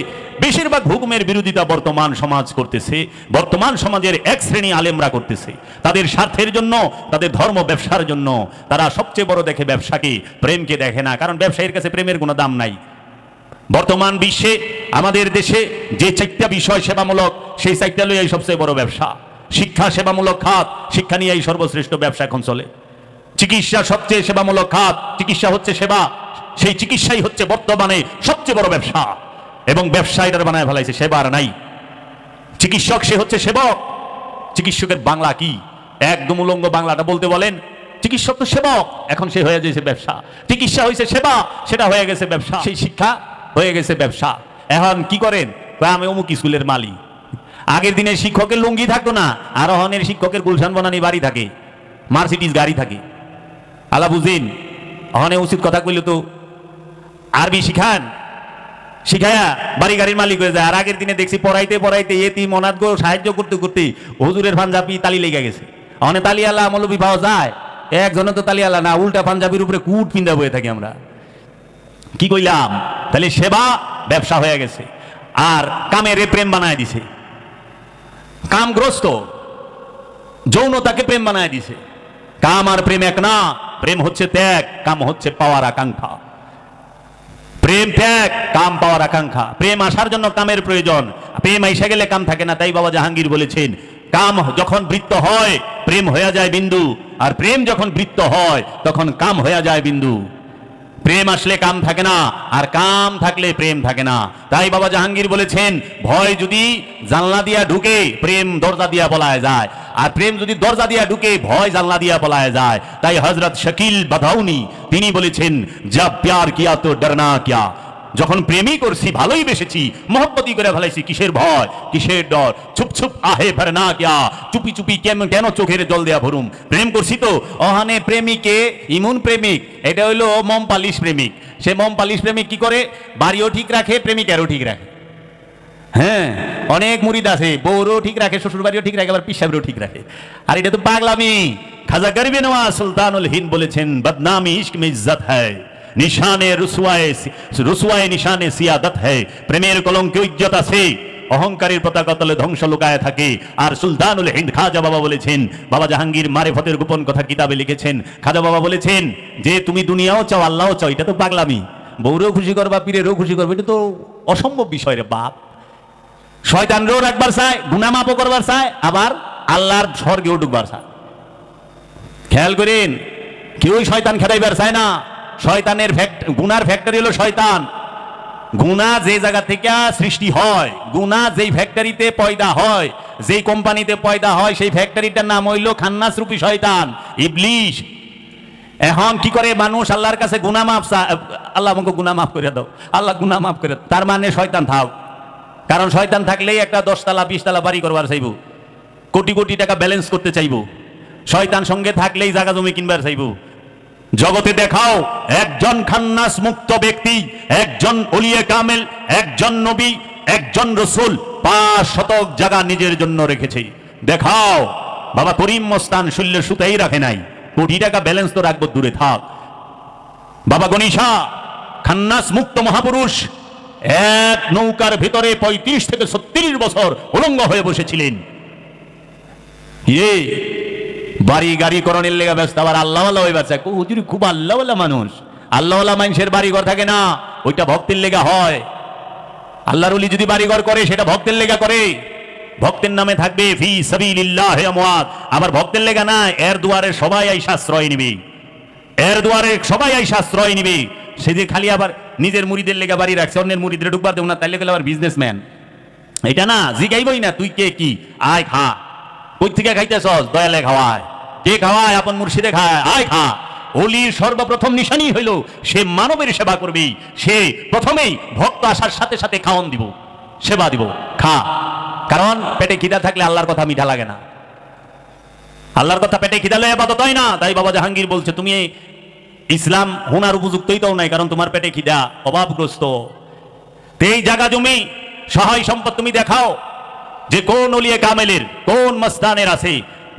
বেশিরভাগ হুকুমের বিরোধিতা বর্তমান সমাজ করতেছে। বর্তমান সমাজের এক শ্রেণী আলেমরা করতেছে তাদের স্বার্থের জন্য, তাদের ধর্ম ব্যবসার জন্য। তারা সবচেয়ে বড় দেখে ব্যবসাকে, প্রেমকে দেখে না, কারণ ব্যবসায়ীর কাছে প্রেমের কোনো দাম নাই। বর্তমান বিশ্বে আমাদের দেশে যে 4টা বিষয় সেবামূলক, সেই 4টা লইয়াই সবচেয়ে বড় ব্যবসা। শিক্ষা সেবামূলক খাত, শিক্ষা নিয়েই সর্বশ্রেষ্ঠ ব্যবসা এখন চলে। চিকিৎসা সবচেয়ে সেবামূলক খাত, চিকিৎসা হচ্ছে সেবা, সেই চিকিৎসাই হচ্ছে বর্তমানে সবচেয়ে বড় ব্যবসা। এবং ব্যবসা এটার বানায় ফেলাইছে, সেবা আর নাই। চিকিৎসক সে হচ্ছে সেবক। চিকিৎসকের বাংলা কি? একদম উলঙ্গ বাংলাটা বলতে বলেন। চিকিৎসক তো সেবক, এখন সে হয়ে গেছে ব্যবসা। চিকিৎসা হয়েছে সেবা, সেটা হয়ে গেছে ব্যবসা। সেই শিক্ষা হয়ে গেছে ব্যবসা। এখন কি করেন? আমি অমুক স্কুলের মালিক। আগের দিনে শিক্ষকের লুঙ্গি থাকতো না, আর অহনের শিক্ষকের গুলশান বনানি বাড়ি থাকে, মার্সিডিজ গাড়ি থাকে। আলা বুঝিন, অহনে উচিত কথা কইলে তো আরবি শিখান, শিখায়া বাড়ি গাড়ির মালিক হয়ে যায়। আর আগের দিনে দেখছি পড়াইতে পড়াইতে এতিম অনাথ গো সাহায্য করতে করতে হুজুরের পাঞ্জাবি তালি লেগে গেছে। অহনে তালিয়ালা মৌলবি পাওয়া যায়, একজনে তো তালিয়ালা না, উল্টা পাঞ্জাবির উপরে কুট পিন্দা বয়ে থাকি আমরা। কি কইলাম? তাহলে সেবা ব্যবসা হয়ে গেছে। আর কামের প্রেম বানায় দিছে, কামগ্রস্ত যৌনতাকে প্রেম বানায় দিছে। কাম আর প্রেম এক না, প্রেম হচ্ছে ত্যাগ, কাম হচ্ছে পাওয়ার আকাঙ্ক্ষা। প্রেম ত্যাগ, কাম পাওয়ার আকাঙ্ক্ষা। প্রেম আসার জন্য কামের প্রয়োজন, প্রেম এসে গেলে কাম থাকে না। তাই বাবা জাহাঙ্গীর বলেছেন, কাম যখন বৃত্ত হয় প্রেম হয়ে যায় বিন্দু, আর প্রেম যখন বৃত্ত হয় তখন কাম হয়ে যায় বিন্দু। প্রেম আসলে কাম থাকে না, আর কাম থাকলে প্রেম থাকে না। তাই বাবা জাহাঙ্গীর বলেছেন, ভয় যদি জানলা দিয়া ঢুকে প্রেম দরজা দিয়া পলায় যায়, আর প্রেম যদি দরজা দিয়া ঢুকে ভয় জানলা দিয়া পলায় যায়। তাই হযরত শাকিল বাদাউনি তিনি বলেছেন, জব প্যার কিয়া তো ডরনা কিয়া, যখন প্রেমই করছি ভালোই বেসেছি, মহব্বতই করে ফেলাইছি, কিসের ভয় কিসের ডর, চুপ চুপ আহে ভরনা কিয়া, চুপি চুপি কেন চোখের জল দেয়া ভরুম, প্রেম করছি তো। ওখানে প্রেমিকে ইমন প্রেমিক, এটা হইলো মম পালিশ প্রেমিক। সে মম পালিশ প্রেমিক কি করে, বাড়িও ঠিক রাখে প্রেমিকারও ঠিক রাখে। হ্যাঁ, অনেক মুরিদ আছে, বউরও ঠিক রাখে, শ্বশুর বাড়িও ঠিক রাখে, আবার পিসাবও ঠিক রাখে। আর এটা তো পাগলামি। খাজা গরিবে নওয়াজ সুলতানুল হিন্দ বলেছেন, বদনামি ইশক মে ইজ্জত হ্যায়, নিশানে রুসওয়ায়ে নিশানে সিয়াদত হ্যায়। প্রেমের কলঙ্কে ইজ্জত আছে, অহংকারের পতাকা তলে ধ্বংস লুকায় থাকে। আর সুলতানুল হিন্দ খাজা বাবা বলেছেন, বাবা জাহাঙ্গীর মারেফতের গোপন কথা কিতাবে লিখেছেন, খাজা বাবা বলেছেন যে তুমি দুনিয়াও চাও আল্লাহও চাও, এটা তো পাগলামি। বউরেও খুশি করবা পীরেরও খুশি করবে, এটা তো অসম্ভব বিষয় রে বাপ। শয়তানরেও রাখবার চায়, গুনাহ মাফও করবার চায়, আবার আল্লাহর স্বর্গেও ঢুকবার চায়। খেয়াল করেন, কেউই শয়তান খেদাইবার চায় না। শয়তানের গুনার ফ্যাক্টরি হলো শয়তান। গুনাহ যে জায়গা থেকে সৃষ্টি হয়, গুনাহ যেই ফ্যাক্টরিতে পয়দা হয়, যেই কোম্পানিতে পয়দা হয়, সেই ফ্যাক্টরিটার নাম হইল খান্নাস রূপী শয়তান, ইবলিশ। এখন কি করে মানুষ আল্লাহর কাছে গুনাহ মাফ চায়, আল্লাহ আমাকে গুনাহ মাফ করে দাও, আল্লাহ গুনাহ মাফ করে দাও। তার মানে শয়তান থাক। কারণ শয়তান থাকলেই একটা 10 তলা 20 তলা বাড়ি করবার চাইব, কোটি কোটি টাকা ব্যালেন্স করতে চাইব। শয়তান সঙ্গে থাকলেই জায়গা জমি কিনবার চাইব। জগতে দেখাও একজন খান্নাস মুক্ত ব্যক্তি, একজন ওলিয়ে কামেল, একজন নবী, একজন রসুল 5 শতক জায়গা নিজের জন্য রেখেছে। দেখাও। বাবা করিম মস্তান শল্য সুতাই রাখে নাই, কোটি টাকা ব্যালেন্স তো রাখবো দূরে থাক। বাবা গণিশা খান্নাস মুক্ত মহাপুরুষ এক নৌকার ভিতরে 35 থেকে 36 বছর উলঙ্গ হয়ে বসেছিলেন। বাড়ি গাড়ি করণের লেগে ব্যস্ত, আবার আল্লাহওয়ালা হয়ে ব্যস্ত। হুজুর খুব আল্লাহওয়ালা মানুষ। আল্লাহওয়ালা মানুষের বাড়িঘর থাকে না, ওইটা ভক্তের লেগা হয়। আল্লাহর ওলি যদি বাড়িঘর করে সেটা ভক্তের লেগা করে, ভক্তের নামে থাকবে ফি সাবিলিল্লাহ আমওয়াত। আবার ভক্তের লেগা না, এর দুয়ারে সবাই আইসা আশ্রয় নিবে, এর দুয়ারে সবাই আইসা আশ্রয় নিবে। সেদিন খালি আবার নিজের মুরিদের লেগা বাড়ি রাখছে, অন্যের মুরিদের ঢুকবার দেব না, তাইলে গেলে আবার বিজনেসম্যান। এটা না, জিগাইবই না তুই কে কি, আয় খা। কই থেকে খাইতেছস? দয়ালে খাওয়ায়। কে খাওয়ায়? আপন মুর্শিদে খায়, আয় খা। ওলির সর্বপ্রথম নিশানি হইল সে মানবের সেবা করবে। সে প্রথমেই ভক্ত আসার সাথে সাথে খাওয়ান দিব, সেবা দিব, খা। কারণ পেটে খিদা থাকলে আল্লাহর কথা মিঠা লাগে না। আল্লাহর কথা পেটে খিদা লয়ে ইবাদত হয় না। তাই বাবা জাহাঙ্গীর বলছে, তুমি ইসলাম হোনার উপযুক্তই তো নাই, কারণ তোমার পেটে খিদা, অভাবগ্রস্ত। এই জায়গা জমি সহায় সম্পদ তুমি দেখাও যে কোন ওলিয়ে কামেলের, কোন মস্তানের আছে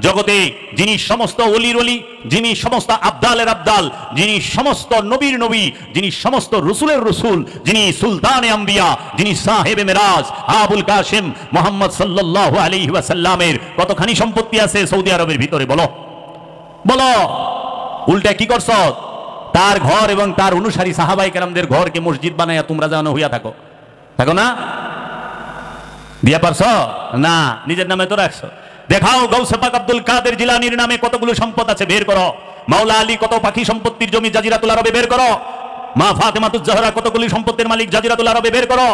জগতে, যিনি সমস্ত ওলির ওলি, যিনি সমস্ত আবদালের আবদাল, যিনি সমস্ত নবীর নবী, যিনি সমস্ত রসুলের রসুল, যিনি সুলতানে আম্বিয়া, যিনি সাহেবে মেরাজ আবুল কাসিম মুহাম্মদ সাল্লাল্লাহু আলাইহি ওয়াসাল্লামের কতখানি সম্পত্তি আছে সৌদি আরবের ভিতরে, বলো বলো। উল্টা কি করছ? তার ঘর এবং তার অনুসারী সাহাবায়ে কেরামদের ঘরকে মসজিদ বানায়া তোমরা যেন হইয়া থাকো, থাকো না? দিয়া পারছ না, নিজের নামে তো রাখছো। দেখাও গৌসে পাক আব্দুল কাদের জিলানীর নামে কতগুলো সম্পদ আছে, বের করো। মাওলা আলী কত পাখি সম্পত্তির জমি জাজিরাতুল আরবে, বের করো। মা ফাতেমাতুজ জাহরা কতগুলো সম্পত্তির মালিক জাজিরাতুল আরবে, বের করো।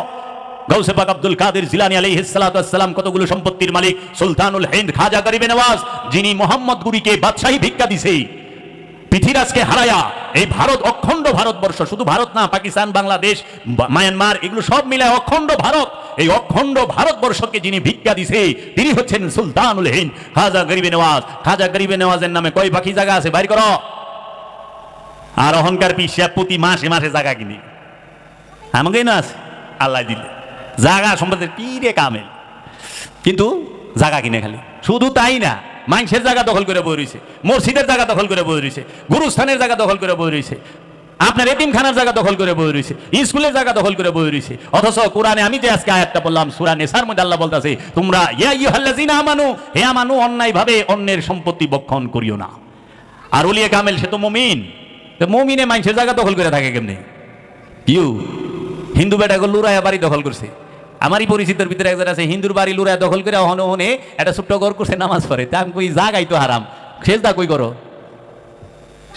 গৌসে পাক আব্দুল কাদের জিলানী আলাইহিস সালাতু ওয়াস সালাম কতগুলো সম্পত্তির মালিক। সুলতানুল হিন্দ খাজা গরিবে নওয়াজ, যিনি মোহাম্মদ গুরিকে বাদশাহী ভিক্ষা দিছে, পৃথিবীরাজকে হারায়া এই ভারত, অখণ্ড ভারতবর্ষ, শুধু ভারত না, পাকিস্তান, বাংলাদেশ, মায়ানমার, এগুলো সব মিলায় অখণ্ড ভারত, এই অখণ্ড ভারতবর্ষকে যিনি ভিক্ষা দিছে তিনি হচ্ছেন সুলতানুল হিন্দ খাজা গরিবে নওয়াজ। খাজা গরিবে নওয়াজের নামে কয় পাখি জায়গা আছে, বাইর করো। আর অহংকার পিসা প্রতি মাসে মাসে জায়গা কিনে আমাকেই না আছে, আল্লাহ দিলে জায়গা সম্পদের পীরে কামেল, কিন্তু জায়গা কিনে খালি। শুধু তাই না, মানুষের জায়গা দখল করে বই রয়েছে, মসজিদের জায়গা দখল করে বই রয়েছে, গুরুস্থানের জায়গা দখল করে বই রয়েছে, আপনার এতিমখানার জায়গা দখল করে বই রয়েছে, স্কুলের জায়গা দখল করে বই রয়েছে। অথচ কোরআনে আমি যে আজকে আয়াতটা বললাম সূরা নিসার মধ্যে আল্লাহ বলতেছে, তোমরা ইয়া আইয়ুহাল্লাযিনা আমানু, হে আমানু, অন্যায় ভাবে অন্যের সম্পত্তি বক্ষণ করিও না। আর ওলিয়ে কামেল সে তো মুমিন, তো মুমিনে মানুষের জায়গা দখল করে থাকে কেমনে? হিন্দু বেটাকে লুরায়া বাড়ি দখল করছে। আমারই পরিচিতের ভিতরে একজন আছে, হিন্দুর বাড়ি লুরায়া দখল করে হনে হনে একটা ছোট্ট ঘর করছে, নামাজ পড়ে। তা আমি কই জাগাই তো হারাম, সেজদা কই করো,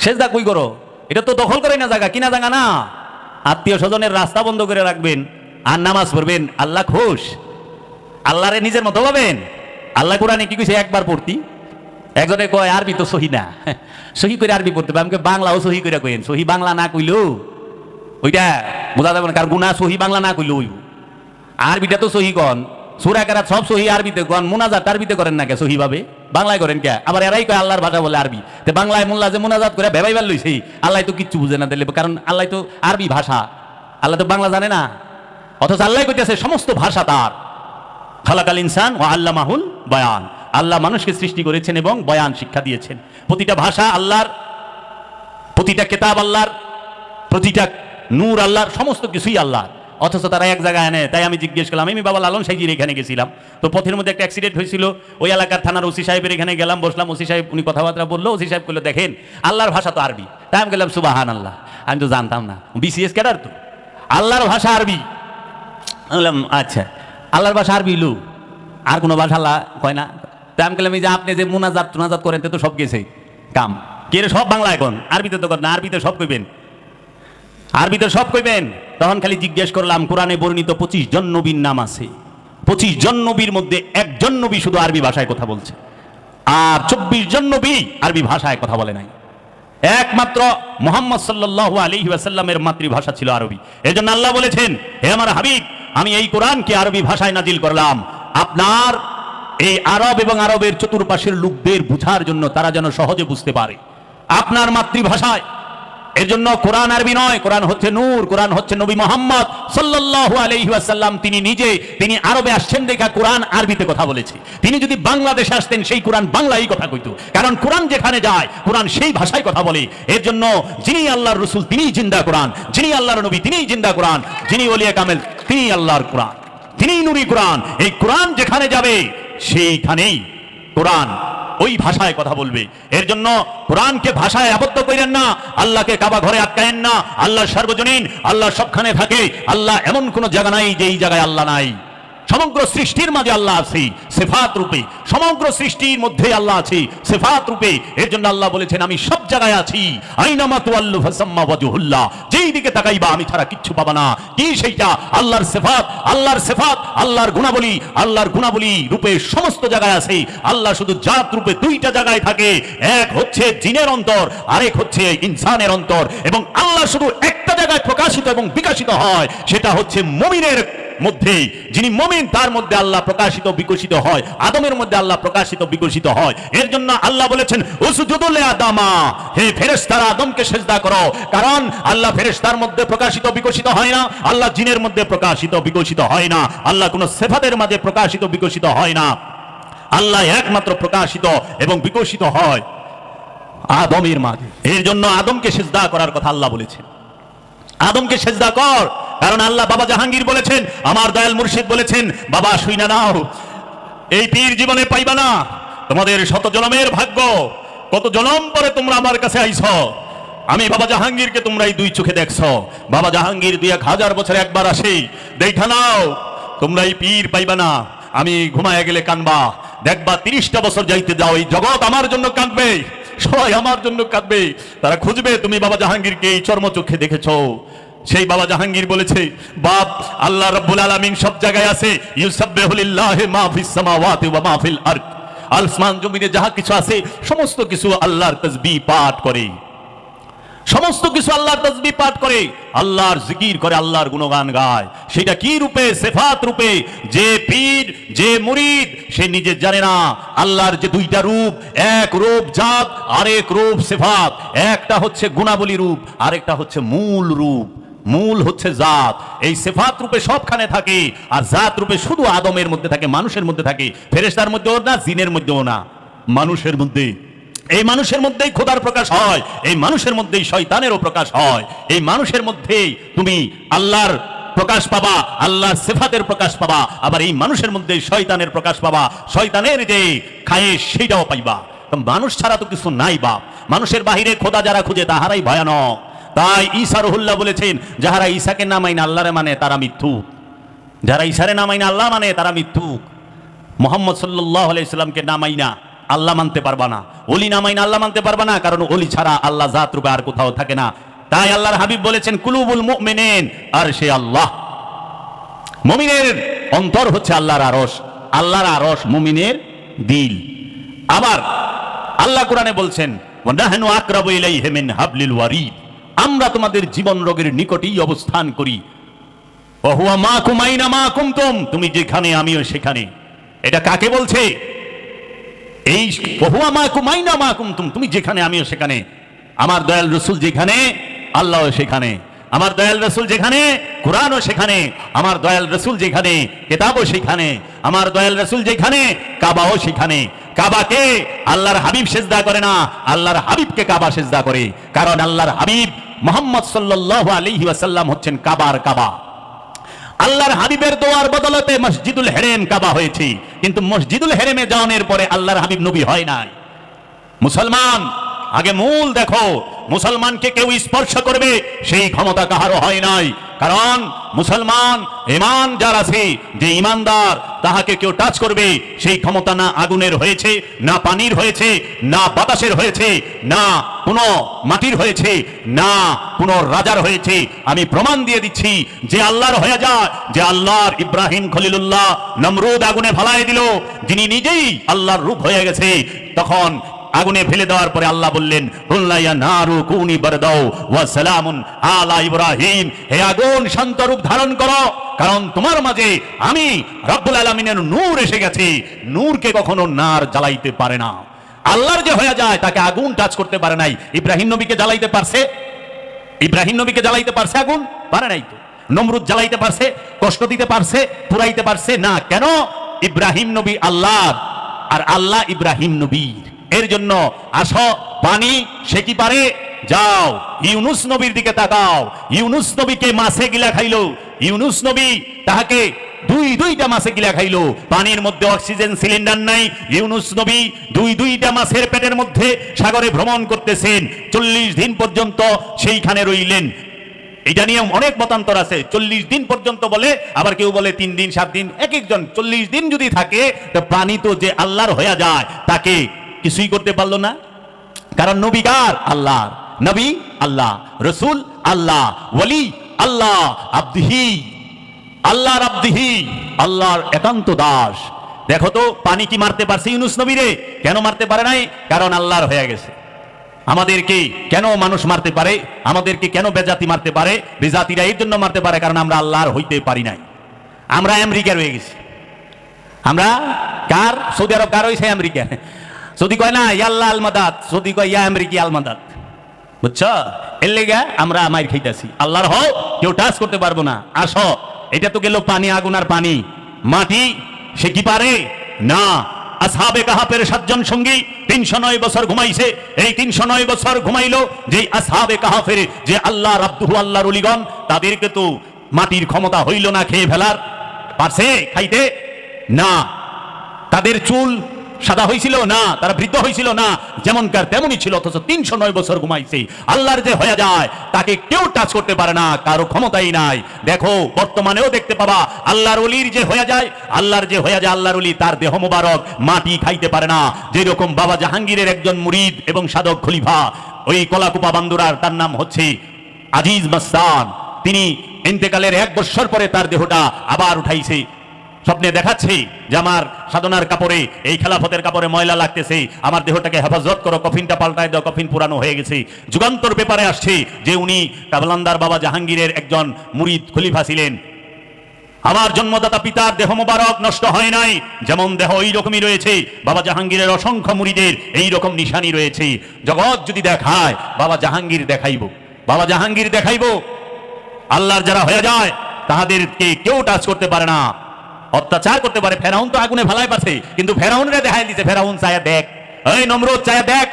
সেজদা কই করো? এটা তো দখল করে না জায়গা, কিনা জায়গা না। আত্মীয় স্বজনের রাস্তা বন্ধ করে রাখবেন আর নামাজ পড়বেন, আল্লাহ খুশ? আল্লাহরে নিজের মতো পাবেন? আল্লাহ কোরআনে কি কইছে একবার পড়তি? একজনে কয় আরবি তো সহি না, সহি করে আরবি পড়তে হবে। আমাকে বাংলাও সহি করে কইেন, সহি বাংলা না কইলেও ওইটা বোঝা যাবে না, কার গুনাহ সহি বাংলা না কইলেও হইব। আরবিটা তো সহি কন, সূরা কেরাত সব সহি আরবিতে কন, মুনাজাত আরবিতে করেন না কে সহি ভাবে? বাংলায় করেন কে? আবার এরাই কয় আল্লাহর ভাষা বলে আরবি। তে বাংলায় মোল্লা যে মুনাজাত করে ভেবাইবার লইছে, আল্লাহ তো কিচ্ছু বুঝে না দিলে, কারণ আল্লাহ তো আরবি ভাষা, আল্লাহ তো বাংলা জানে না। অথচ আল্লাহ কইতেছে সমস্ত ভাষা তার। খালাকাল ইনসান ওয়া আল্লামাহুল বায়ান, আল্লাহ মানুষকে সৃষ্টি করেছেন এবং বয়ান শিক্ষা দিয়েছেন। প্রতিটা ভাষা আল্লাহর, প্রতিটা কিতাব আল্লাহর, প্রতিটা নূর আল্লাহর, সমস্ত কিছুই আল্লাহর। অথচ তারা এক জায়গায় আনে। তাই আমি জিজ্ঞেস করলাম, আমি বাবা লালন সাইজির এখানে গেছিলাম, তো পথের মধ্যে একটা অ্যাক্সিডেন্ট হয়েছিল, ওই এলাকার থানার ওসি সাহেবের এখানে গেলাম, বসলাম। ওসি সাহেব উনি কথাবার্তা বললো। ওসি সাহেব বললো দেখেন আল্লাহর ভাষা তো আরবি। তাই আমি গেলাম সুবাহান আল্লাহ, আমি তো জানতাম না, বিসিএস ক্যাডার তো, আল্লাহর ভাষা আরবি। আমি বললাম আচ্ছা আল্লাহর ভাষা আরবি লু, আর কোনো ভাষা আল্লাহ কয় না? তাই আমি বললাম এই যে আপনি যে মুনাজাত টুনাজাত করেন তো সব গেছে কাম, কে সব বাংলা এখন, আরবিতে তো করেন না, আরবিতে সব কইবেন, আরবিতে সব কইবেন। তখন খালি জিজ্ঞেস করলাম, কোরআনে বর্ণিত 25 জন নবীর নাম আছে, 25 জন নবীর মধ্যে একজন নবী শুধু আরবি ভাষায় কথা বলছে, আর 24 জন নবী আরবি ভাষায় কথা বলে নাই। একমাত্র মুহাম্মদ সাল্লাল্লাহু আলাইহি ওয়াসাল্লামের মাতৃভাষা ছিল আরবি। এজন্য আল্লাহ বলেছেন, হে আমার হাবিব, আমি এই কোরআনকে আরবি ভাষায় নাজিল করলাম আপনার এই আরব এবং আরবের চতুর্পাশের লোকদের বুঝার জন্য, তারা যেন সহজে বুঝতে পারে আপনার মাতৃভাষায়। এর জন্য কোরআন আরবি নয়, কোরআন হচ্ছে নূর, কোরআন হচ্ছে নবী মুহাম্মদ সাল্লাল্লাহু আলাইহি ওয়াসাল্লাম। তিনি নিজে, তিনি আরবে আসছেন দেখা কোরআন আরবিতে কথা বলেছে। তিনি যদি বাংলাদেশে আসতেন সেই কোরআন বাংলায় কথা কইতো, কারণ কোরআন যেখানে যায় কোরআন সেই ভাষায় কথা বলে। এর জন্য যিনি আল্লাহর রাসূল তিনিই জিন্দা কোরআন, যিনি আল্লাহর নবী তিনিই জিন্দা কোরআন, যিনি ওলিয়ে কামেল তিনি আল্লাহর কোরআন, তিনিই নূরি কোরআন। এই কোরআন যেখানে যাবে সেইখানেই কোরআন ওই ভাষায় কথা বলবে। এর জন্য কোরআনকে ভাষায় আবদ্ধ করেন না, আল্লাহকে কাবা ঘরে আটকায়েন না। আল্লাহ সার্বজনীন, আল্লাহ সবখানে থাকে। আল্লাহ এমন কোন জায়গা নাই যে এই জায়গায় আল্লাহ নাই। সমগ্র সৃষ্টির মাঝে আল্লাহ আছে সিফাত রূপে, সমগ্র সৃষ্টির মধ্যে আল্লাহ আছে সিফাত রূপে। এর জন্য আল্লাহ বলেছেন আমি সব জায়গায় আছি। আইনামা তুআল্লু ফাসাম্মা ওয়াজহুল্লাহ, যেই দিকে তাকাইবা আমি ছাড়া কিচ্ছু পাবা না। কি সেইটা? আল্লাহর সিফাত, আল্লাহর সিফাত, আল্লাহর গুণাবলী, আল্লাহর গুণাবলী রূপে সমস্ত জায়গায় আছে। আল্লাহ শুধু জাত রূপে দুইটা জায়গায় থাকে, এক হচ্ছে জিনের অন্তর, আরেক হচ্ছে ইনসানের অন্তর। এবং আল্লাহ শুধু একটা জায়গায় প্রকাশিত এবং বিকশিত হয়, সেটা হচ্ছে মুমিনের মধ্যে। যিনি মুমিন তার মধ্যে আল্লাহ প্রকাশিত বিকশিত হয়, আদমের মধ্যে আল্লাহ প্রকাশিত বিকশিত হয়। এর জন্য আল্লাহ বলেছেন উসজুদু লিআদামা, হে ফেরেশতারা আদমকে সিজদা করো। কারণ আল্লাহ ফেরেশতার মধ্যে প্রকাশিত বিকশিত হয় না, আল্লাহ জিনের মধ্যে প্রকাশিত বিকশিত হয় না, আল্লাহ কোন সিফাতের মাঝে প্রকাশিত বিকশিত হয় না। আল্লাহ একমাত্র প্রকাশিত এবং বিকশিত হয় আদমের মাঝে। এর জন্য আদমকে সিজদা করার কথা আল্লাহ বলেছেন, আদমকে সিজদা কর। কারণ আল্লাহ বাবা জাহাঙ্গীর বলেছেন, আমার দয়াল মুর্শিদ বলেছেন, বাবা শুইনা নাও, এই পীর জীবনে পাইবা না, তোমাদের শত জনমের ভাগ্য, কত জনম পরে তোমরা আমার কাছে আইছো। আমি বাবা জাহাঙ্গীরকে তোমরা এই দুই চোখে দেখছো। বাবা জাহাঙ্গীর 2000 বছরে একবার আসে, দেখা নাও তোমরা এই পীর পাইবা না। আমি ঘুমায় গেলে কানবা, দেখবা 30টা বছর যাইতে যাও এই জগৎ আমার জন্য কাঁদবে, সবাই আমার জন্য কাঁদবে, তারা খুঁজবে তুমি বাবা জাহাঙ্গীরকে এই চর্মচক্ষে দেখেছো। সেই বাবা জাহাঙ্গীর বলেছে, বাপ আল্লাহ রাব্বুল আলামিন সব জায়গায় আছে, ইউসাব্বিহু লিল্লাহি মা ফিস সামাওয়াতি ওয়া মা ফিল আরদ, আসমান জমিনে যাহা কিছু আছে সমস্ত কিছু আল্লাহর তাসবিহ পাঠ করে, সমস্ত কিছু আল্লাহর তাসবিহ পাঠ করে, আল্লাহর জিকির করে, আল্লাহর গুণগান গায়। সেটা কি রূপে? সিফাত রূপে। যে পীর, যে মুরিদ, সে নিজে জানে না আল্লাহর যে দুইটা রূপ, এক রূপ জাত, আরেক রূপ সিফাত। একটা হচ্ছে গুণাবলী রূপ, আরেকটা হচ্ছে মূল রূপ। মূল হচ্ছে জাত, এই সিফাত রূপে সবখানে থাকে, আর জাত রূপে শুধু আদমের মধ্যে থাকে, মানুষের মধ্যে থাকে, ফেরেশতার মধ্যেও না, জিনের মধ্যেও না, মানুষের মধ্যে। এই মানুষের মধ্যেই খোদার প্রকাশ হয়, এই মানুষের মধ্যেই শয়তানেরও প্রকাশ হয়। এই মানুষের মধ্যেই তুমি আল্লাহর প্রকাশ পাবা, আল্লাহর সিফাতের প্রকাশ পাবা, আবার এই মানুষের মধ্যে শয়তানের প্রকাশ পাবা, শয়তানের যে খায়েশ সেইটাও পাইবা। মানুষ ছাড়া তো কিছু নাই বাপ, মানুষের বাহিরে খোদা যারা খুঁজে তাহারাই ভয়ানক। তাই ঈসা রুহুল্লাহ বলেছেন, যাহারা ঈসাকে না মাইনা আল্লাহরে মানে তারা মিথ্যুক, যারা ঈসারে না মাইনা আল্লাহ মানে তারা মিথ্যুক, মুহাম্মদ সাল্লাল্লাহু আলাইহি সাল্লামকে না মাইনা আল্লাহ মানতে পারবা না, ওলি না মাইনা আল্লাহ মানতে পারবা না, কারণ ওলি ছাড়া আল্লাহ জাত রূপে আর কোথাও থাকে না। তাই আল্লাহর হাবিব বলেছেন কুলুবুল মুমিনিন আরশে আল্লাহ, মুমিনের অন্তর হচ্ছে আল্লাহর আরশ, আল্লাহর আরশ মুমিনের দিল। আবার আল্লাহ কোরআনে বলছেন ওয়ানাহনু আকরাবু ইলাইহি মিন হাবলিল ওয়ারিদ, আমরা তোমাদের জীবন রোগের নিকটেই অবস্থান করি। ওয়া হুয়া মাকুম আইনা মা কুনতুম, তুমি যেখানে আমিও সেখানে। এটা কাকে বলছে? এই ওয়া হুয়া মাকুম আইনা মা কুনতুম, তুমি যেখানে আমিও সেখানে। আমার দয়াল রাসূল যেখানে আল্লাহও সেখানে, আমার দয়াল রাসূল যেখানে কুরআনও সেখানে, আমার দয়াল রাসূল যেখানে কিতাবও সেখানে, আমার দয়াল রাসূল যেখানে কাবাও সেখানে। কাবাকে আল্লাহর হাবিব সিজদা করে না, আল্লাহর হাবিবকে কাবা সিজদা করে, কারণ আল্লাহর হাবিব মুহাম্মদ সাল্লাল্লাহু আলাইহি ওয়াসাল্লাম হচ্ছেন কাবার কাবা। আল্লাহর হাবিবের দোয়ার বদলতে মসজিদুল হেরেম কাবা হয়েছে, কিন্তু মসজিদুল হেরেমে যাওয়ার পরে আল্লাহর হাবিব নবী হয় নাই। মুসলমান আগে মূল দেখো, মুসলমানকে কেউ স্পর্শ করবে সেই ক্ষমতা কাহারও হয় নাই, কারণ মুসলমান ঈমান যার আছে, যে ঈমানদার, তাহাকে কেউ টাচ করবে সেই ক্ষমতা না আগুনের হয়েছে, না পানির হয়েছে, না বাতাসের হয়েছে, না কোনো মাটির হয়েছে, না কোনো রাজার হয়েছে। আমি প্রমাণ দিয়ে দিচ্ছি যে আল্লাহর হয়ে যায়, যে আল্লাহর ইব্রাহিম খলিলুল্লাহ নমরুদ আগুনে ফালায় দিল, যিনি নিজেই আল্লাহর রূপ হয়ে গেছে, তখন আগুনে ফেলে দেওয়ার পরে আল্লাহ বললেন কুল্লা ইয়া নারু কুনি বারদাও ওয়া সালামুন আলা ইব্রাহিম, হে আগুন শান্ত রূপ ধারণ করো, কারণ তোমার মাঝে আমি রব্বুল আলামিনের নূর এসে গেছে। নূরকে কখনো নার জ্বালাইতে পারে না। আল্লাহর যে হয়ে যায় তাকে আগুন টাচ করতে পারে নাই। ইব্রাহিম নবীকে জ্বালাইতে পারছে? ইব্রাহিম নবীকে জ্বালাইতে পারছে আগুন? পারে নাই তো। নমরুদ জ্বালাইতে পারছে? কষ্ট দিতে পারছে? পুরাইতে পারছে না। কেন? ইব্রাহিম নবী আল্লাহর আর আল্লাহ ইব্রাহিম নবীর। এর জন্য আসো, পানি সে কি পারে? যাও ইউনুস নবীর দিকে তাকাও। ইউনুস নবীকে মাছে গিলা খাইলো, ইউনুস নবী তাহাকে দুইটা মাছে গিলা খাইলো। পানির মধ্যে অক্সিজেন সিলিন্ডার নাই, ইউনুস নবী দুইটা মাছের পেটের মধ্যে সাগরে ভ্রমণ করতেছেন, 40 দিন পর্যন্ত সেইখানে রইলেন। এটা নিয়ে অনেক মতান্তর আছে। 40 দিন পর্যন্ত বলে, আবার কেউ বলে 3 দিন 7 দিন, এক একজন। 40 দিন যদি থাকে তো পানি তো যে আল্লাহর হয়ে যায়, তাকে কিছুই করতে পারলো না, কারণ নবী কার? আল্লাহর। নবী আল্লাহ, রসুল আল্লাহ, ওয়ালি আল্লাহ, আব্দিহি আল্লাহর, আব্দিহি আল্লাহর একান্ত দাস। দেখো তো পানি কি মারতে পারছে ইউনুস নবীরে? কেন মারতে পারে নাই? কারণ আল্লাহর হয়ে গেছে। আমাদেরকে কেন মানুষ মারতে পারে? আমাদেরকে কেন বেজাতি মারতে পারে? বেজাতিরা এই জন্য মারতে পারে কারণ আমরা আল্লাহর হইতে পারি নাই। আমরা আমেরিকার হয়ে গেছি। আমরা কার? সৌদি আরব কার হয়েছে? আমেরিকা। সৌদি কয় না ইয়াল্লাহ আল মাদাত, সৌদি কয় ইয়া আমেরিকি আল মাদাত। বুঝছো? এর লেগে আমরা মাইর খাইতেছি। আল্লাহর হও, কেউ টাচ করতে পারবো না। আসো, এটা তো গেল পানি, আগুন আর পানি। মাটি সে কি পারে? না। আসহাবে কাহাফের 7 জন সঙ্গী 309 বছর ঘুমাইছে। এই 309 বছর ঘুমাইলো যে আসহাবে কাহাফের, যে আল্লাহর আব্দুহু, আল্লাহর ওলিগণ, তাদেরকে তো মাটির ক্ষমতা হইল না খেয়ে ফেলার। পারছে খাইতে? না। তাদের চুল সাদা হয়েছিল না, তারা বৃদ্ধ হয়েছিল না, যেমনকার তেমনই ছিল, অথচ 309 বছর ঘুমাইছে। আল্লাহর যে হয়ে যায় তাকে কেউ টাচ করতে পারে না, কারো ক্ষমতাই নাই। দেখো বর্তমানেও দেখতে পাবা আল্লাহর ওলির যে হয়ে যায়, আল্লাহর যে হয়ে যায়, আল্লাহর ওলি, তার দেহ মোবারক মাটি খাইতে পারে না। যেরকম বাবা জাহাঙ্গীরের একজন মুরিদ এবং সাধক খলিফা, ওই কলাকুপা বান্দুরার, তার নাম হচ্ছে আজিজ মাস্তান, তিনি ইন্তেকালের 1 বছর পরে তার দেহটা আবার উঠাইছে। স্বপ্নে দেখাচ্ছে যে আমার সাধনার কাপড়ে, এই খেলাফতের কাপড়ে ময়লা লাগতেছে, আমার দেহটাকে হেফাজত করো, কফিনটা পাল্টায় দাও, কফিন পুরানো হয়ে গেছে। যুগান্তর পেপারে আসছে যে উনি কাবলান্দার বাবা জাহাঙ্গীরের একজন মুরিদ খলিফা ছিলেন। আমার জন্মদাতা পিতার দেহ মোবারক নষ্ট হয় নাই, যেমন দেহ এই রকমই রয়েছে। বাবা জাহাঙ্গীরের অসংখ্য মুরিদের এই রকম নিশানি রয়েছে। জগৎ যদি দেখায়, বাবা জাহাঙ্গীর দেখাইব, বাবা জাহাঙ্গীর দেখাইব। আল্লাহর যারা হয়ে যায় তাহাদেরকে কেউ টাচ করতে পারে না, অত্যাচার করতে পারে। ফেরাউন তো আগুনে ফেলাই পারছে, কিন্তু ফেরাউনরে দেখাই দিছে। ফেরাউন চায়া দেখ, এই নমরুদ চায়া দেখ,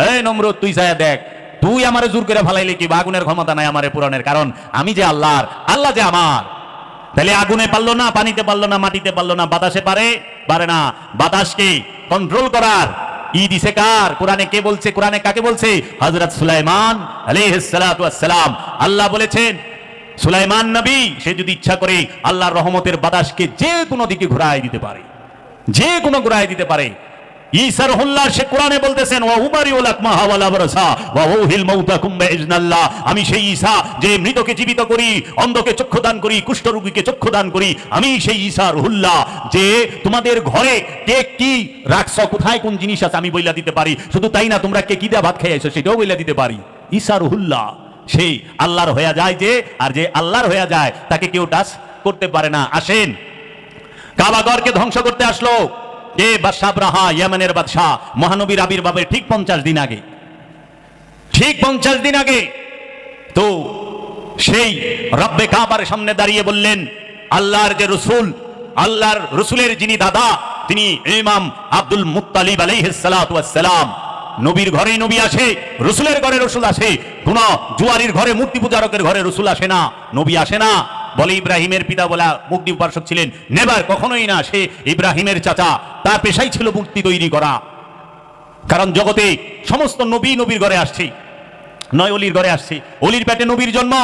এই নমরুদ তুই চায়া দেখ, তুই আমারে জোর করে ফেলাইলে কি? আগুনের ক্ষমতা নাই আমারে পুরানের, কারণ আমি যে আল্লাহর, আল্লাহ যে আমার। তাহলে আগুনে পারলো না, পানিতে পারলো না, মাটিতে পারলো না, বাতাসে পারে? পারে না। বাতাসকে কন্ট্রোল করার ই দিছে কার? কোরআনে কে বলছে? কোরআনে কাকে বলছে? হযরত সুলাইমান আলাইহিস সালাতু ওয়াস সালাম। আল্লাহ বলেছেন সুলাইমান নবী, সে যদি ইচ্ছা করে আল্লাহর রহমতের বাতাসকে যে কোনো দিকে ঘুরায় দিতে পারে, যে কোনো ঘুরায় দিতে পারে। ঈসা রুহুল্লাহ সে কোরআনে বলতেছেন ওয়া উবারিউল আকমাহা ওয়াল আবরাসা ওয়া উহিল মাউতাকুম বিইজনিল্লাহ, আমি সেই ঈসা যে মৃতকে জীবিত করি, অন্ধকে চক্ষুদান করি, কুষ্ঠরোগীকে চক্ষুদান করি, আমি সেই ঈসা রুহুল্লাহ যে তোমাদের ঘরে কে কি রাখছো, কোথায় কোন জিনিস আছে আমি বইলা দিতে পারি। শুধু তাই না, তোমরা কে কি দিয়ে ভাত খাইছো সেটাও বইলা দিতে পারি। ঈসা রুহুল্লাহ সেই আল্লাহর হয়ে যায় যে, আর যে আল্লাহর হয়ে যায় তাকে কেউ টাচ করতে পারে না। আসেন, কাবাগরকে ধ্বংস করতে আসলো কে? বাদশা আবরাহা, ইয়েমেনের বাদশাহ, মহানবীর আবির্ভাবের ঠিক 50 দিন আগে, ঠিক 50 দিন আগে। তো সেই রব্বে কাবার সামনে দাঁড়িয়ে বললেন, আল্লাহর যে রসুল, আল্লাহর রসুলের যিনি দাদা, তিনি ইমাম আব্দুল মুত্তালিব আলাইহিস সালাতু ওয়াস সালাম, নবীর ঘরে নবী আসে, রসুলের ঘরে রসুল আসে। কোন জুয়ারির ঘরে, মূর্তি পূজারকের ঘরে রসুল আসে না, নবী আসে না। বলে ইব্রাহিমের পিতা বলা মূর্তি উপাসক ছিলেন, নেবার, কখনোই না। সে ইব্রাহিমের চাচা, তার পেশাই ছিল মূর্তি তৈরি করা। কারণ জগতে সমস্ত নবী নবীর ঘরে আসছে, নয় অলির ঘরে আসছে। অলির পেটে নবীর জন্ম,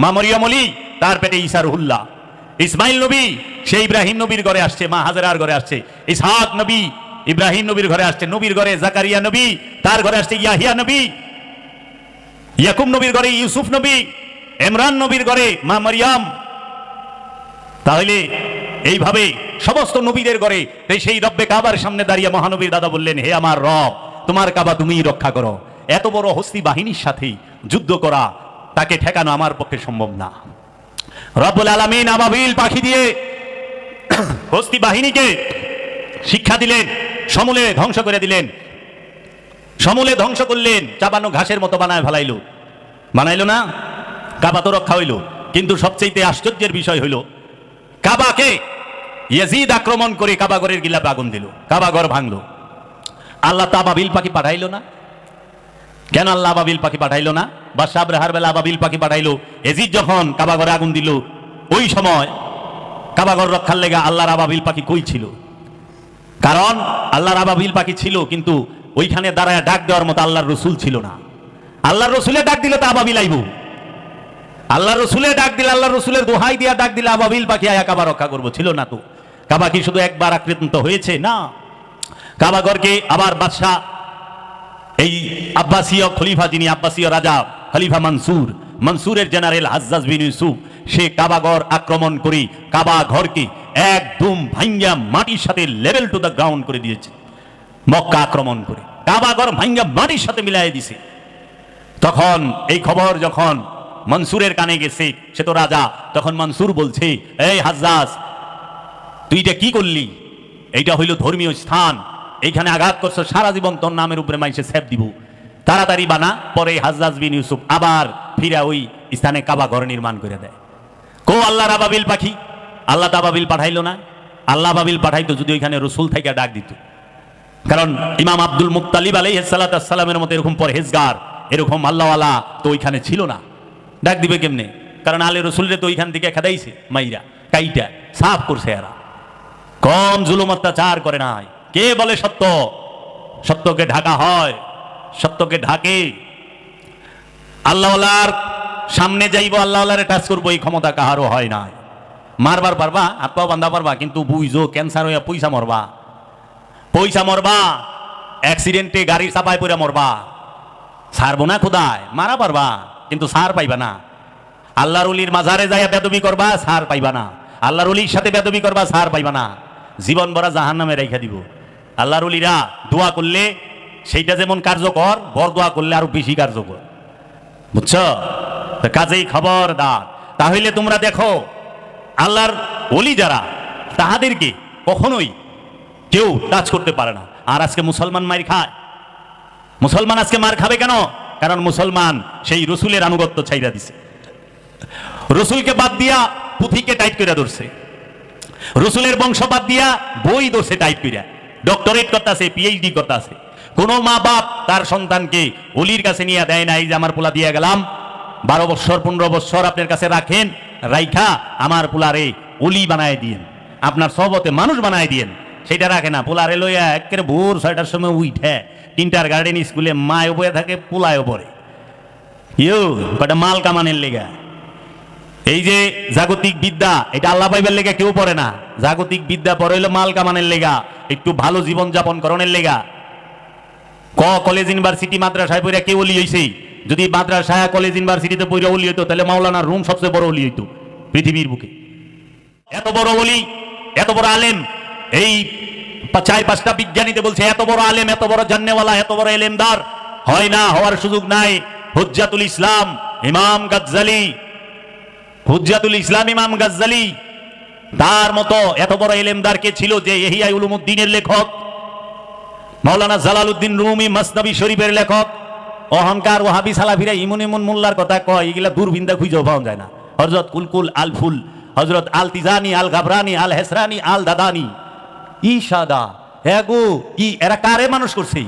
মা মরিয়ম অলি, তার পেটে ঈসা রুহুল্লাহ। ইসমাইল নবী সে ইব্রাহিম নবীর ঘরে আসছে, মা হাজেরার ঘরে আসছে। ইসহাক নবী ইব্রাহিম নবীর ঘরে আসছে, নবীর ঘরে জাকারিয়া নবী, তার ঘরে আসছে ইয়াহিয়া নবী। ইয়াকুব নবীর ঘরে ইউসুফ নবী, ইমরান নবীর ঘরে মা মরিয়ম। তাহলে এইভাবে সমস্ত নবীদের ঘরে সেই রব্বে কাবার সামনে দাঁড়িয়ে মহানবীর দাদা বললেন, হে আমার রব, তোমার কাবা তুমিই রক্ষা করো। এত বড় হস্তি বাহিনীর সাথে যুদ্ধ করা, তাকে ঠেকানো আমার পক্ষে সম্ভব না। রব্বুল আলামিন আবাবিল পাখি দিয়ে হস্তি বাহিনীকে শিক্ষা দিলেন, সমূলে ধ্বংস করে দিলেন। সমূলে ধ্বংস করলেন, চাবানো ঘাসের মতো বানায় ফেলাইলো। বানাইলো না, কাবা তো রক্ষা হইল। কিন্তু সবচেয়ে আশ্চর্যের বিষয় হইল, কাবাকে ইয়াজিদ আক্রমণ করে কাবাগরের গিলাপে আগুন দিল, কাবাগর ভাঙলো। আল্লাহ তো আবাবিল পাখি পাঠাইলো না। কেন আল্লাহ আবাবিল পাখি পাঠাইলো না? বাদশা আবরাহার বেলা আবাবিল পাখি পাঠাইলো। ইয়াজিদ যখন কাবাগরে আগুন দিল, ওই সময় কাবাগর রক্ষার লেগে আল্লাহর আবাবিল পাখি কই ছিল? কারণ আল্লাহর আবাবিল পাখি ছিল, কিন্তু ওইখানে দাঁড়ায় ডাক দেওয়ার মতো আল্লাহর রসুল ছিল না। আল্লাহর রসুলের ডাক দিলে তো আবাবিল আইব। আল্লাহ রসুলের ডাক দিলে, আল্লাহ রসুলের দোহাই দিয়া ডাক দিলে আবাবিল পাখি আয়া কাবা রক্ষা করবো, ছিল না তো। কাবা কি শুধু একবার আক্রান্ত হয়েছে? না, কাবাগরকে আবার বাদশাহ, এই আব্বাসীয় খলিফা, যিনি আব্বাসীয় রাজা খলিফা মনসুর, মনসুরের জেনারেল হাজ্জাজ বিন ইউসুফ, সে কাবাগর আক্রমণ করে কাবা ঘরকে একদম ভাঙ্গা মাটির সাথে লেভেল টু দ্য গ্রাউন্ড করে দিয়েছে। মক্কা আক্রমণ করে কাবাগর ভাঙ্গা মাটির সাথে মিলাই দিছে। তখন এই খবর যখন মনসুরের কানে গেছে, সে তো রাজা, তখন মনসুর বলছে, এই হাজ্জাজ, তুই এটা কি করলি? এইটা হইল ধর্মীয় স্থান, এইখানে আঘাত করছো, সারা জীবন তোর নামের উপরে মাইসে সেপ দিব, তাড়াতাড়ি বানা। পরে হাজ্জাজ বিন ইউসুফ আবার ফিরা ওই স্থানে কাবা ঘর নির্মাণ করে দেয়। কো আল্লাহর আবাবিল পাখি? আল্লাহ তো আবাবিল পাঠাইলো না। আল্লাহ আবাবিল পাঠাইতো যদি ওইখানে রসুল থেকে ডাক দিত। কারণ ইমাম আব্দুল মুত্তালিব আলাইহিস সালামের মতো এরকম পরহেজগার, এরকম আল্লাহওয়ালা তো ওইখানে ছিল না। ডাক দিবে কেমনে? কারণ আলে রসুলরে তো ওইখান থেকে খেদাইছে, মাইরা কাইটা সাফ করছে। এরা কম জুলুম অত্যাচার করে নাই। কে বলে সত্য? সত্যকে ঢাকা হয়, সত্যকে ঢাকে। আল্লাহওয়ালার সামনে যাইব, আল্লাহওয়ালারে টাচ করবো, এই ক্ষমতা কাহারও হয় না। মারবার পারবা, হাত পাও বান্ধা পারবা, কিন্তু বুঝো ক্যান্সার হইয়া পয়সা মরবা, পয়সা মরবা, অ্যাক্সিডেন্টে গাড়ির চাপায় পড়ে মরবা। ছাড়বো না খোদায়, মারা পারবা কিন্তু সার পাইবা না। আল্লাহর ওলির মাজারে যাইয়া বেদবি করবা, সার পাইবা না। আল্লাহর ওলির সাথে বেদবি করবা, সার পাইবা না। জীবন ভরা জাহান্নামে রেখা দিব। আল্লাহর ওলিরা দোয়া করলে সেইটা যেমন কার্যকর, বর দোয়া করলে আরো বেশি কার্যকর, বুঝছো? কাজেই খবরদার। তাহলে তোমরা দেখো, আল্লাহর ওলি যারা, তাহাদেরকে কখনোই কেউ টাচ করতে পারে না। আর আজকে মুসলমান মার খায়। মুসলমান আজকে মার খাবে কেন? কারণ মুসলমান সেই রসুলের আনুগত্য ছাইরা দিছে। রসুলকে বাদ দিয়া পুঁথিকে টাইট করে ধরছে, রসুলের বংশ বাদ দিয়া বই ধরছে টাইট করিয়া, ডক্টরেট করতেছে, পিএইচডি করতেছে। কোন মা বাপ তার সন্তানকে অলির কাছে নিয়ে দেয় না, এই যে আমার পোলা দিয়ে গেলাম, 12 বছর 15 বছর আপনার কাছে রাখেন, রাইখা আমার পোলারে অলি বানায় দিয়েন, আপনার সহবতে মানুষ বানায় দিয়েন। সেটা রাখে না। পোলারে লইয়া একেবারে ভোর 6টার সময় উঠে তিনটার গার্ডেন স্কুলে মায়ও বয়ে থাকে, পোলায়ও পড়ে, ইউ কটা মাল কামানের লেগা। এই যে জাগতিক বিদ্যা, এটা আল্লাহ পাইবার লেগা কেউ পড়ে না। জাগতিক বিদ্যা পড়ে হইলো মাল কামানের লেগা, একটু ভালো জীবন যাপন করণের লেগা। কলেজ ইউনিভার্সিটি মাদ্রাসায় পড়ে কে ওলি হইছে? যদি মাদ্রাসা কলেজ ইউনিভার্সিটিতে পড়ে ওলি হইতো তাহলে মাওলানা রুম সবচেয়ে বড় ওলি হইতো পৃথিবীর বুকে। এত বড় ওলি, এত বড় আলেম, এই 4-5টা বিজ্ঞানীতে বলছে এত বড় আলেম, এত বড় জান্নেওয়ালা, এত বড় এলেমদার হয় না, হওয়ার সুযোগ নাই। হুজ্জাতুল ইসলাম ইমাম গাজ্জালি, হুজ্জাতুল ইসলাম ইমাম গাজ্জালি, তার মতো এত বড় এলেমদার কে ছিল যে ইহয়া উলুমুদ্দিনের লেখক? মাওলানা জালালউদ্দিন রুমি মসনবী শরীফের লেখক। অহংকার ওয়াহাবি সালাফিরা ইমন ইমন মোল্লার কথা কয়, এগুলা দূরবিন্দা খুঁজেও পাওয়া যায় না। হযরত কুলকুল আল ফুল, হযরত আল তিজানি, আল গাবরানি, আল হেসরানি, আল দাদানি, ইশাদা, হ্যাঁ গো, কি এরা কারে মানুষ করছে?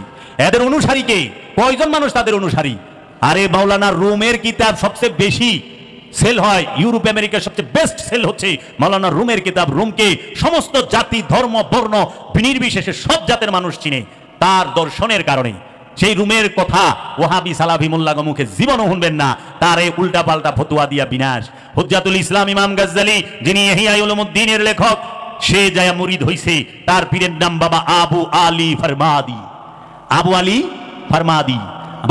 এদের অনুসারী কে? কয়জন মানুষ তাদের অনুসারী? আরে মাওলানা রুমের কিতাব সবচেয়ে বেশি সেল হয়, ইউরোপ আমেরিকার সবচেয়ে বেস্ট সেল হচ্ছে মাওলানা রুমের কিতাব। রুমকে সমস্ত জাতি, ধর্ম, বর্ণ নির্বিশেষে সব জাতের মানুষ চিনে তার দর্শনের কারণে। সেই রুমের কথা ওয়াহাবি সালাফি মোল্লাগো মুখে জীবনও শুনবেন না, তার এই উল্টা পাল্টা ফতুয়া দিয়া বিনাশ। হুজ্জাতুল ইসলাম ইমাম গাজ্জালি, যিনি ইহয়া উলুমুদ্দিনের লেখক, সে যায় মুরিদ হইছে, তার পীরের নাম বাবা আবু আলী ফারমাদি। আবু আলী ফারমাদি,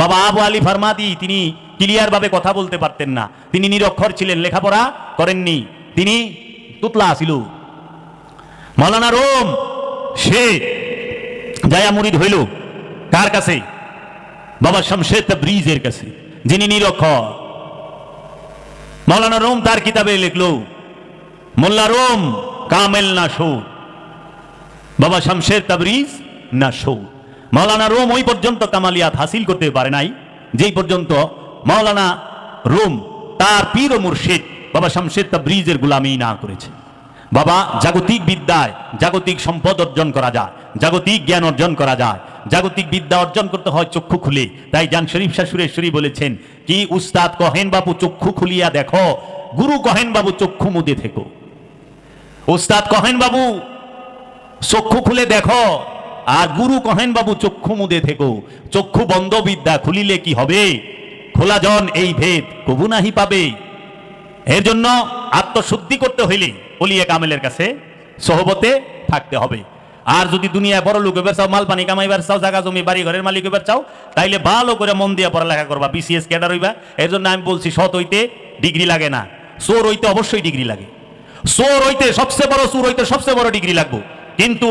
বাবা আবু আলী ফারমাদি, তিনি ক্লিয়ার ভাবে কথা বলতে পারতেন না, তিনি নিরক্ষর ছিলেন, লেখাপড়া করেননি, তিনি তুতলা ছিল। মাওলানা রুম সে যায় মুরিদ হইল কার কাছে? বাবা শামসে তাবরিজের কাছে, যিনি নিরক্ষর। মাওলানা রুম তার কিতাবে লিখলো, মোল্লা রুম কামেল না শো, বাবা শামসের তাবরিজ না শো। মাওলানা রুম ওই পর্যন্ত কামালিয়াত হাসিল করতে পারে নাই যেই পর্যন্ত মাওলানা রুম তার পীর ও মুর্শিদ বাবা শামসের তাবরিজের গোলামি না করেছে। বাবা, জাগতিক বিদ্যায় জাগতিক সম্পদ অর্জন করা যায়, জাগতিক জ্ঞান অর্জন করা যায়, জাগতিক বিদ্যা অর্জন করতে হয় চক্ষু খুলে। তাই জান শরীফ শাহ সুরেশ্বরী বলেছেন কি, উস্তাদ কহেন বাবু চক্ষু খুলিয়া দেখো, গুরু কহেন বাবু চক্ষু মুদে থেকো। উস্তাদ কহেন বাবু চক্ষু খুলে দেখো, আর গুরু কহেন বাবু চক্ষু মুদে থেকো। চক্ষু বন্ধ বিদ্যা খুলিলে কি হবে? খোলা জন এই ভেদ কবু নাহি পাবে। এর জন্য আত্মশুদ্ধি করতে হইলে ওলিয়ে কামেলের কাছে সহবতে থাকতে হবে। আর যদি দুনিয়ায় বড় লোক এবার চাও, মাল পানি কামাইবার চাও, জায়গা জমি বাড়ি ঘরের মালিক এবার চাও, তাইলে ভালো করে মন দিয়ে পড়ালেখা করবা, বিসিএস ক্যাডার হইবা। এর জন্য আমি বলছি, সৎ হইতে ডিগ্রি লাগে না, চোর হইতে অবশ্যই ডিগ্রি লাগে। চোর হইতে সবচেয়ে বড়, চোর হইতে সবচেয়ে বড় ডিগ্রি লাগবে, কিন্তু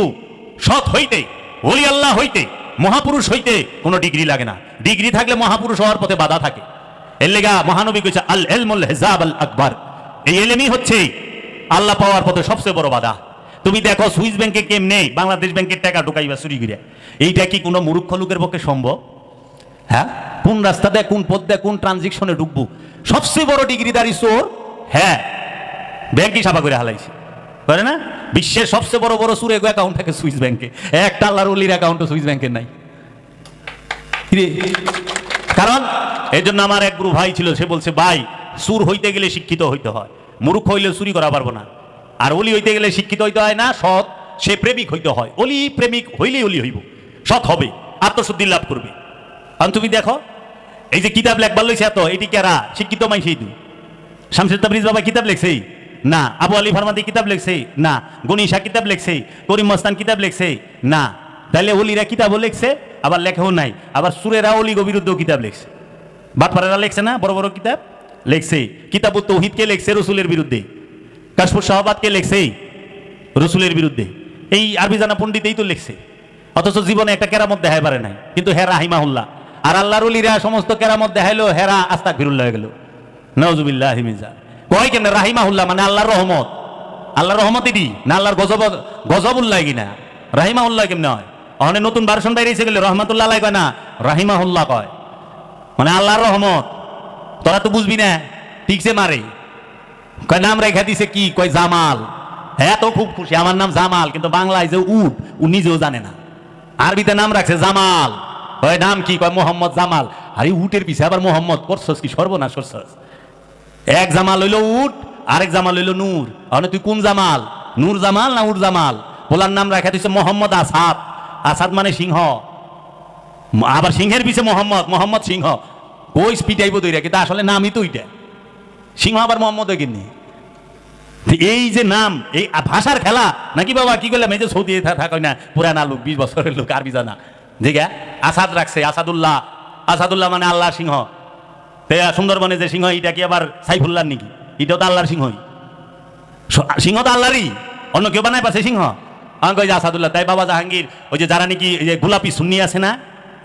সৎ হইতে, ওলি আল্লাহ হইতে, মহাপুরুষ হইতে কোনো ডিগ্রি লাগে না। ডিগ্রি থাকলে মহাপুরুষ হওয়ার পথে বাধা থাকে। এর লেগা মহানবী কইছে আল ইলমুল হিজাব আল আকবার, এই ইলমই হচ্ছে আল্লাহ পাওয়ার পথে সবচেয়ে বড় বাধা। তুমি দেখো সুইস ব্যাংকে কেমনে বাংলাদেশ ব্যাংকের টাকা ঢুকাইবা চুরি করে, এইটা কি কোনো মূর্খ লোকের পক্ষে সম্ভব? হ্যাঁ, কোন রাস্তা দেয়, কোন পথ দেয়, কোন ট্রানজিকশনে ঢুকবো? সবচেয়ে বড় ডিগ্রিদারি চোর, হ্যাঁ, ব্যাংকই সাফা করে হালাইছে, করে না? বিশ্বের সবচেয়ে বড় বড় চোর এগো অ্যাকাউন্ট থাকে সুইস ব্যাংকে, একটা আল্লাহর ওলির অ্যাকাউন্টও সুইস ব্যাংকের নাই। কারণ এই জন্য আমার এক গুরু ভাই ছিল, সে বলছে, ভাই চুর হইতে গেলে শিক্ষিত হইতে হয়, মূর্খ হইলে চুরি করা পারবো না। আর অলি হইতে গেলে শিক্ষিত হইতে হয় না, সৎ, সে প্রেমিক হইতে হয়। অলি প্রেমিক হইলেই অলি হইব, সৎ হবে, আত্মশুদ্ধি লাভ করবে। কারণ তুমি দেখো এই যে কিতাব লেখবার লইছে এত, এটি কারা? শিক্ষিত মাইসেই দু। শামসুল তাবরিজ বাবা কিতাব লেখছে না, আবু আলী ফারমাদি কিতাব লেখছে না, গনিশা কিতাব লেখছে, করিম মস্তান কিতাব লেখছে না। তাহলে অলিরা কিতাবও লেখছে, আবার লেখাও নাই। আবার সুরেরা অলিগো বিরুদ্ধেও কিতাব লেখছে, বাটপাড়েরা লেখছে না, বড় বড় কিতাব লেখছে। কিতাবুত তৌহিদকে লেখছে রসুলের বিরুদ্ধে, কাশফুস শাহাবাতকে লেখছে রসুলের বিরুদ্ধে, এই আরবি জানা পণ্ডিতেই তো লেখছে। অথচ জীবনে একটা কেরামত দেখাই পারে নাই, কিন্তু হেরা রাহিমাহুল্লাহ। আর আল্লাহর ওলিরা সমস্ত কেরামত দেখাইলো, হেরা আস্তাগফিরুল্লাহ হয়ে গেল, নাউজুবিল্লাহি মিন যালিক। কয় কেন রাহিমাহুল্লাহ মানে আল্লাহর রহমত? আল্লাহর রহমত এটি না আল্লাহর গজবুল্লাহ কিনা? রাহিমাহুল্লাহ কেমনে হয়? অনেক নতুন ভার্সন বাইরে এসে গেলে রহমাতুল্লাহ কয় না, রাহিমাহুল্লাহ কয়, মানে আল্লাহর রহমত। তোরা তো বুঝবি না, ঠিকছে মারে। কয় নাম রেখা দিছে কি? কয় জামাল। হ্যাঁ, তো খুব খুশি, আমার নাম জামাল, কিন্তু বাংলায় যে উট, ও নিজেও জানে না। আরবিতে নাম রাখছে জামাল। কয় নাম কি? কয় মোহাম্মদ জামাল। আরে উটের পিছে আবার মোহাম্মদ করছস কি? সর্বনাশ করছস। এক জামাল হইল উট, আরেক জামাল হইল নূর। মানে তুই কোন জামাল? নূর জামাল না উট জামাল? বলার নাম রাখা দিচ্ছে মোহাম্মদ আসাদ। আসাদ মানে সিংহ, আবার সিংহের পিছে মোহাম্মদ, মোহাম্মদ সিংহ। ওই পিটাইব তৈরি, কিন্তু আসলে নামই তো ওইটা। সিংহ আবার মোহাম্মদ কিনি। এই যে নাম, এই ভাষার খেলা নাকি বাবা, কি করলাম? এই যে সৌদি থাকা না, পুরানা লোক, 20 বছরের লোক, আরবি জানা, জিগা আসাদ রাখছে, আসাদুল্লাহ। আসাদুল্লাহ মানে আল্লাহ সিংহ। সুন্দরবনে যে সিংহ, এটা কি আবার সাইফুল্লাহ নাকি? এটাও তো আল্লাহর সিংহই। সিংহ তো আল্লাহরই, অন্য কেউ বানায় পাচ্ছে সিংহ? আমাকে ওই যে আসাদুল্লাহ। তাই বাবা জাহাঙ্গীর ওই যে যারা নাকি এই যে গোলাপি সুন্নি আছে না,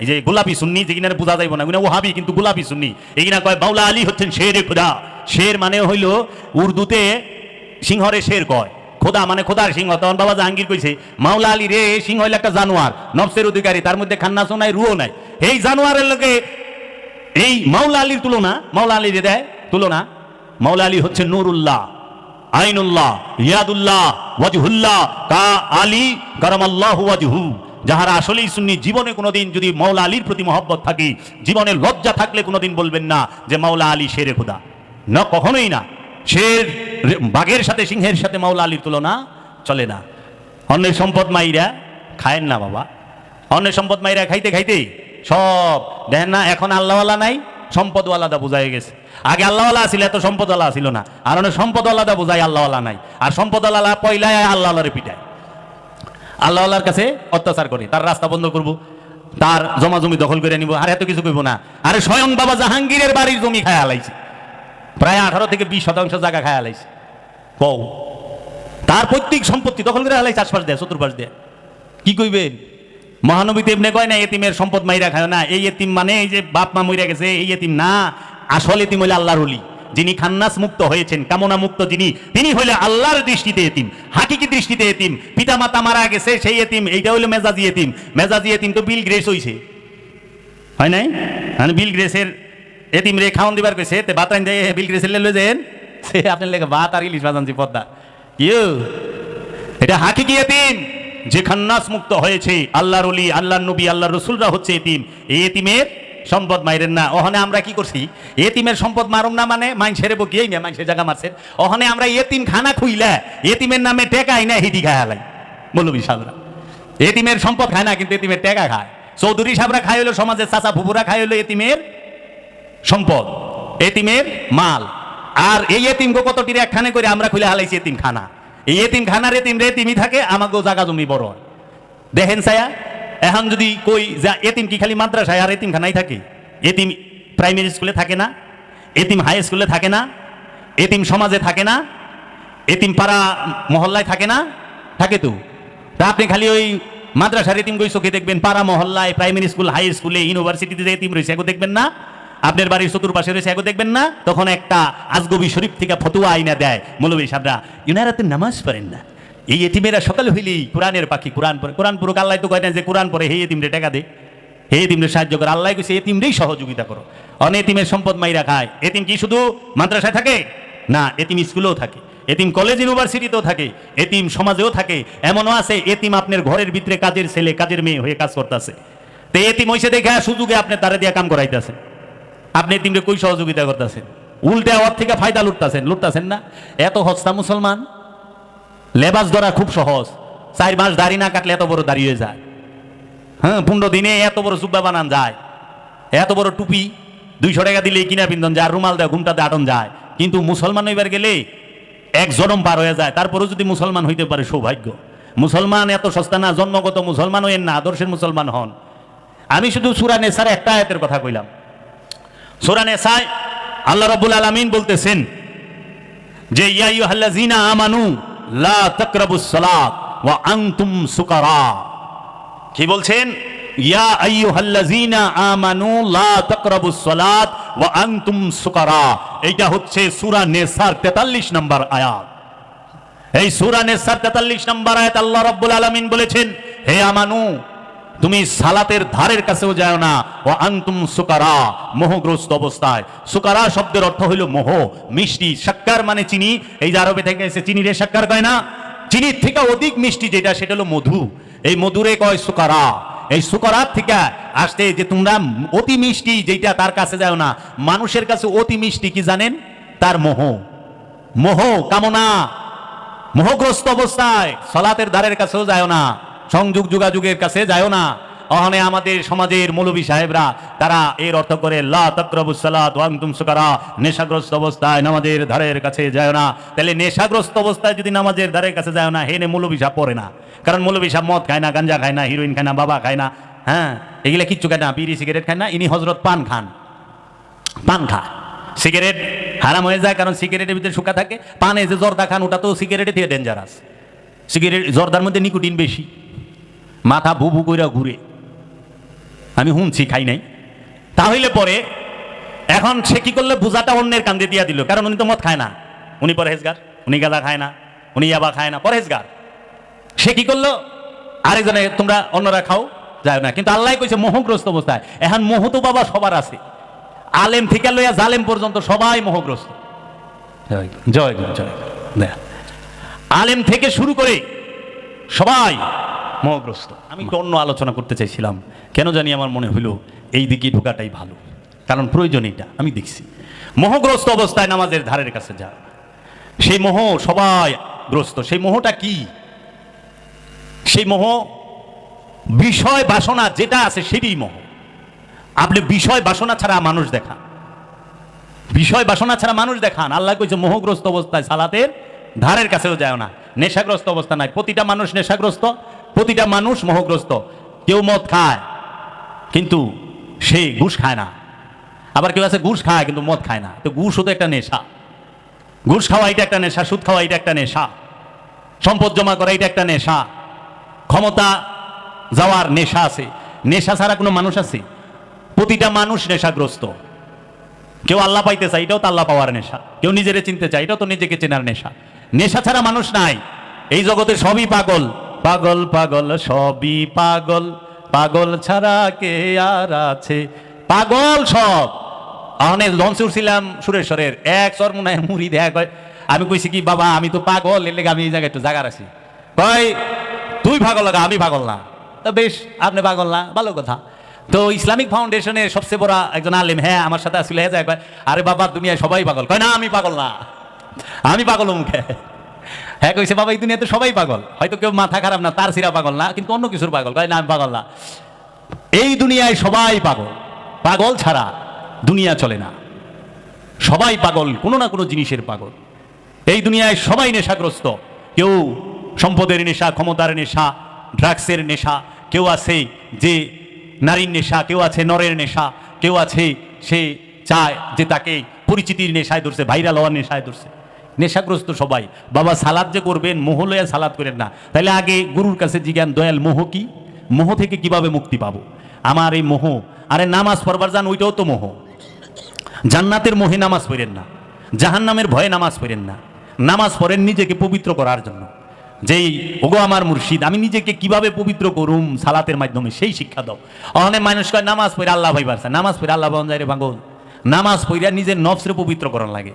এই যে গোলাপি সুন্নি, যে কিনা বোঝা যাইব না, ও হাবি কিন্তু গোলাপি সুন্নি, এই কিনা কয় মাওলা আলী হচ্ছেন শের খোদা। শের মানে হইল উর্দুতে সিংহরে শের কয়, খোদা মানে খোদার সিংহ। তখন বাবা জাহাঙ্গীর কইছে মাওলা আলী রে সিংহ হইল একটা জানোয়ার, নফসের অধিকারী, তার মধ্যে খান্নাসও নাই, রুও নাই। এই জানোয়ারের লোকে এই মাওলা আলীর তুলনা, মাওলা আলী দেয় তুলনা। মাওলা আলী হচ্ছে নুরুল্লাহ, আইনুল্লাহ, ইয়াদুল্লাহ, ওয়াজহুল্লাহ, কা আলী কারামাল্লাহু ওয়াজহু। যাহারা আসলেই সুন্নি, জীবনে কোনোদিন যদি মাওলা আলীর প্রতি মহব্বত থাকে, জীবনে লজ্জা থাকলে কোনোদিন বলবেন না যে মাওলা আলী শেরে খোদা, না, কখনোই না। শের, বাঘের সাথে, সিংহের সাথে মাওলা আলীর তুলনা চলে না। অন্যের সম্পদ মাইরা খায়েন না বাবা। অন্যের সম্পদ মাইরা খাইতে খাইতে সব দেখেন না, এখন আল্লাহওয়ালা নাই, সম্পদওয়ালাদা বোঝাই গেছে। আগে আল্লাহওয়ালা ছিল, এত সম্পদওয়ালা ছিল না। আর অনেক সম্পদওয়ালাদা বোঝাই আল্লাহওয়ালা নাই। আর সম্পদওয়ালা পয়লায় আল্লাহওয়ালারে পিটায়, আল্লাহওয়ালার কাছে অত্যাচার করে, তার রাস্তা বন্ধ করব, তার জমা জমি দখল করে নিব, আর এত কিছু করবো না। আরে স্বয়ং বাবা জাহাঙ্গীরের বাড়ির জমি খায় আলাইছে, প্রায় 18 থেকে 20% জায়গা খায় আলাইছে। কও, তার পৈতৃক সম্পত্তি দখল করে আলাইছে, আশপাশ দেয়, চতুর্পাশ দেয়। কি কইবেন? মহানবী তেমনি কয় না এতিমের সম্পদ মাইরা খায় না। এই এতিম মানে এই যে বাপ মা মইরা গেছে এই এতিম না, আসল এতিম হইলে আল্লাহর ওলি, যিনি খান্নাস মুক্ত হয়েছেন, কামনা মুক্ত যিনি, তিনি হইলে আল্লাহর দৃষ্টিতে এতিম, হাকিকি দৃষ্টিতে এতিম। পিতা মাতা মারা গেছে সেই এতিম, এইটা হইলো মেজাজি এতিম। মেজাজি এতিম তো বিল গ্রেস হইছে, হয় নাই? মানে বিল গ্রেসের এতিম রে খাওয়ান দিবার কইছে, তে ভাত আইন দেয়, বিল গ্রেসের লে যান, সে আপনার লেগে ভাত আর ইলিশ বাজানছি পদ্মা। ইউ এটা হাকিকি এতিম, যে খান্নাস মুক্ত হয়েছে, আল্লাহর ওলি, আল্লাহর নবী, আল্লাহর রসুলরা হচ্ছে এতিম। এই এতিমের সম্পদ মাইরেন না। ওখানে আমরা কি করছি? এতিমের সম্পদ মারুম না মানে মাইনসেরে বকিয়েই না, মাইনসের জায়গা মারছে। ওখানে আমরা এতিম খানা খুইলা এতিমের নামে টেকাই না, হিদি খায় হালাই মৌলবী সাহেবরা। এতিমের সম্পদ খায় না, কিন্তু এতিমের টেকা খায়। চৌধুরী সাহেবরা খাই হলো, সমাজের চাচা ফুপুরা খাই হলো এতিমের সম্পদ, এতিমের মাল। আর এই এতিমকে কত টিরে একখানে করে আমরা খুলে হালাইছি এতিম খানা। এই এতিম খানার এতিম রে এতিমই থাকে, আমাকেও জায়গা জমি বড় হয়। দেখেন ছায়া, এখন যদি কই যা এতিম কি খালি মাদ্রাসায় আর এতিম খানাই থাকে? এতিম প্রাইমারি স্কুলে থাকে না, এতিম হাই স্কুলে থাকে না, এতিম সমাজে থাকে না, এতিম পাড়া মহল্লায় থাকে না? থাকে তো। তা আপনি খালি ওই মাদ্রাসার এতিম কই চোখে দেখবেন, পাড়া মহল্লায়, প্রাইমারি স্কুল, হাই স্কুলে, ইউনিভার্সিটিতে যে এতিম রয়েছে এগো দেখবেন না? আপনার বাড়ির চতুর্পাশে রয়েছে এগো দেখবেন না? তখন একটা আজগবি শরীফ থেকে ফতুয়া আইনা দেয় মৌলবী সাহেবরা, ইনারা তো নামাজ পড়েন না। এই এতিমেরা সকাল হইলেই কোরআনের পাখি, কোরআন পড়ে। কোরআন পুরো আল্লাহ তো কয় না যে কোরআন পড়ে হে এতিমরে টাকা দে, হে এতিমরে সাহায্য করে। আল্লাহ কইছে এতিমরেই সহযোগিতা করো। অনেক এতিমের সম্পদ মাইরা খায়। এতিম কি শুধু মাদ্রাসায় থাকে না, এতিম স্কুলেও থাকে, এতিম কলেজ ইউনিভার্সিটিতেও থাকে, এতিম সমাজেও থাকে। এমনও আছে এতিম আপনার ঘরের ভিতরে কাজের ছেলে, কাজের মেয়ে হয়ে কাজ করতেছে। তো এতিম হইছে দেখে সুযোগে আপনি তারা দিয়ে কাম করাইতেছেন। আপনি এতিমরে কই সহযোগিতা করতেছেন? উল্টে ওর থেকে ফায়দা লুটতেছেন না? এত হস্তা মুসলমান, লেবাস ধরা খুব সহজ। 4 মাস দাড়ি না কাটলে এত বড় দাড়ি হয়ে যায়। হ্যাঁ, 15 দিনে এত বড় জুব্বা বানান যায়, এত বড় টুপি 200 টাকা দিলেই কিনা পিন্দন যায়, রুমাল দেয়, ঘুমটাতে আটন যায়। কিন্তু মুসলমান হইবার গেলে এক জনম পার হয়ে যায়। তারপরেও যদি মুসলমান হইতে পারে সৌভাগ্য। মুসলমান এত সস্তা না, জন্মগত মুসলমান হইেন না, আদর্শের মুসলমান হন। আমি শুধু সূরা নেসার একটা আয়াতের কথা কইলাম। সূরা নেসায় আল্লাহ রাব্বুল আলামিন বলতেছেন যে ইয়া আইয়ুহাল্লাযীনা আমানু লা তাকরাবুস সালাত ওয়া আনতুম সুকারা। কি বলছেন? ইয়া আইয়ুহাল্লাযীনা আমানু লা তাকরাবুস সালাত ওয়া আনতুম সুকারা। এইটা হচ্ছে সূরা নেসার 43 নম্বর আয়াত। এই সূরা নেসার 43 নম্বর আয়াত আল্লাহ রাব্বুল আলামিন বলেছেন, হে আমানু, তুমি সালাতের ধারের কাছেও যাও না, ওয়া আনতুম সুকারা, মোহগ্রস্ত অবস্থায়। সুকারা শব্দের অর্থ হইল মোহ, মিষ্টি। শাক্কার মানে চিনি। এই যে আরবে থেকে এসে চিনি রে শাক্কার কয় না, চিনির থেকে অধিক মিষ্টি যেটা সেটা হলো মধু। এই মধুরে কয় সুকারা। এই সুকারার থেকে আসতে যে তোমরা অতি মিষ্টি যেটা তার কাছে যাও না। মানুষের কাছে অতি মিষ্টি কি জানেন? তার মোহ, মোহ কামনা। মোহগ্রস্ত অবস্থায় সালাতের ধারের কাছেও যায় না, সংযোগ যোগাযোগের কাছে যায় না, ওখানে আমাদের সমাজের মৌলবী সাহেবরা তারা এর অর্থ করে লা তাকরাবুস সালাত ওয়া আনতুম সুকারা, নেশাগ্রস্ত অবস্থায় নামাজের ধারের কাছে যায় না। তাহলে নেশাগ্রস্ত অবস্থায় যদি নামাজের ধারের কাছে যায় না, হেনে মৌলবী সাহেব পড়ে না। কারণ মৌলবী সাহেব মদ খায় না, গাঞ্জা খায় না, হিরোইন খায় না, বাবা খায় না, হ্যাঁ এগুলা কিচ্ছু খায় না, বিড়ি সিগারেট খায় না। ইনি হজরত পান খান, পান খায়। সিগারেট হারাম হয়ে যায় কারণ সিগারেটের ভিতরে শুকা থাকে। পানে যে জর্দা খান ওটা তো সিগারেটের থেকে ডেঞ্জারাস। সিগারেট জর্দার মধ্যে নিকোটিন বেশি, মাথা ভু ভু কইরা ঘুরে। আমি শুনছি, খাই নাই। তাহলে পরে এখন সে কি করলে বোঝাটা অন্যের কান্দে দিয়া দিল, কারণ উনি তো মদ খায় না, উনি পরহেজগার, উনি গাঁজা খায় না, উনি ইয়াবা খায় না, পরহেজগার। সে কি করলো, আরেকজনে তোমরা অন্যরা খাও যায় না। কিন্তু আল্লাহ কইছে মোহগ্রস্ত অবস্থায়। এখন মোহ তো বাবা সবার আছে, আলেম থেকে লইয়া জালেম পর্যন্ত সবাই মোহগ্রস্ত। জয় গুরু, জয় গুরু। আলেম থেকে শুরু করে সবাই মোহগ্রস্ত। আমি একটু অন্য আলোচনা করতে চাইছিলাম, কেন জানি আমার মনে হইল এই দিকে ঢোকাটাই ভালো, কারণ প্রয়োজন এটা। আমি দেখছি মোহগ্রস্ত অবস্থায় নামাজের ধারের কাছে যা, সেই মোহ সবাই গ্রস্ত। সেই মোহটা কি? সেই মোহ বিষয় বাসনা যেটা আছে সেটাই মোহ। আপনি বিষয় বাসনা ছাড়া মানুষ দেখান, বিষয় বাসনা ছাড়া মানুষ দেখান। আল্লাহ কইছে মোহগ্রস্ত অবস্থায় সালাতের ধারের কাছেও যায় না। নেশাগ্রস্ত অবস্থা নাই। প্রতিটা মানুষ নেশাগ্রস্ত, প্রতিটা মানুষ মোহগ্রস্ত। কেউ মদ খায় কিন্তু সে ঘুষ খায় না, আবার কেউ আছে ঘুষ খায় কিন্তু মদ খায় না। তো ঘুষ তো একটা নেশা, ঘুষ খাওয়া এটা একটা নেশা, সুদ খাওয়া এটা একটা নেশা, সম্পদ জমা করা এটা একটা নেশা, ক্ষমতা যাওয়ার নেশা আছে। নেশা ছাড়া কোনো মানুষ আছে? প্রতিটা মানুষ নেশাগ্রস্ত। কেউ আল্লাহ পাইতে চায়, এটাও তো আল্লাহ পাওয়ার নেশা। কেউ নিজেরে চিনতে চায়, এটাও তো নিজেকে চেনার নেশা। নেশা ছাড়া মানুষ নাই। এই জগতে সবই পাগল, পাগল পাগল সবই পাগল, পাগল ছাড়া কে আর আছে? পাগল সব। অনেক লঞ্চে উঠছিলাম সুরেশ্বরের, এক চরমুনায় মুড়ি দেখা কয়, আমি কইছি কি বাবা আমি তো পাগল, এর লেগে আমি এই জায়গায় একটু জায়গার আছি। কয় তুই পাগল লাগা, আমি পাগল না। তো বেশ, আপনি পাগল না, ভালো কথা। তো ইসলামিক ফাউন্ডেশনের সবচেয়ে বড় একজন আলেম, হ্যাঁ আমার সাথে আসলে হয়ে যায়, আরে বাবা দুনিয়ায় সবাই পাগল। কয় না আমি পাগল না, আমি পাগল মুখে। হ্যাঁ কইছে বাবা এই দুনিয়াতে সবাই পাগল, হয়তো কেউ মাথা খারাপ না, তার সিরা পাগল না, কিন্তু অন্য কিছুর পাগল। কয় না আমি পাগল না, এই দুনিয়ায় সবাই পাগল, পাগল ছাড়া দুনিয়া চলে না। সবাই পাগল, কোনো না কোনো জিনিসের পাগল। এই দুনিয়ায় সবাই নেশাগ্রস্ত। কেউ সম্পদের নেশা, ক্ষমতার নেশা, ড্রাগসের নেশা, কেউ আছে যে নারীর নেশা, কেউ আছে নরের নেশা, কেউ আছে সে চায় যে তাকে পরিচিতির নেশায় ধরছে, ভাইরাল হওয়ার নেশায় ধরছে। নেশাগ্রস্ত সবাই। বাবা সালাদ যে করবেন, মোহ লইয়া সালাদ করেন না। তাহলে আগে গুরুর কাছে জিজ্ঞান, দয়াল মোহ কি? মোহ থেকে কিভাবে মুক্তি পাবো? আমার এই মোহ, আরে নামাজ পড়বার যান, ওইটাও তো মোহ। জান্নাতের মোহে নামাজ পড়েন না, জাহান্নামের ভয়ে নামাজ পড়েন না। নামাজ পড়েন নিজেকে পবিত্র করার জন্য। যেই ওগো আমার মুর্শিদ, আমি নিজেকে কিভাবে পবিত্র করুম সালাতের মাধ্যমে, সেই শিক্ষা দাও। অনেক মানুষ কয় নামাজ পড়ে আল্লাহ ভাই পারছে, নামাজ পড়ে আল্লাহ বান যায় রে পাগল। নামাজ পড়িয়া নিজের নফসরে পবিত্রকরণ লাগে,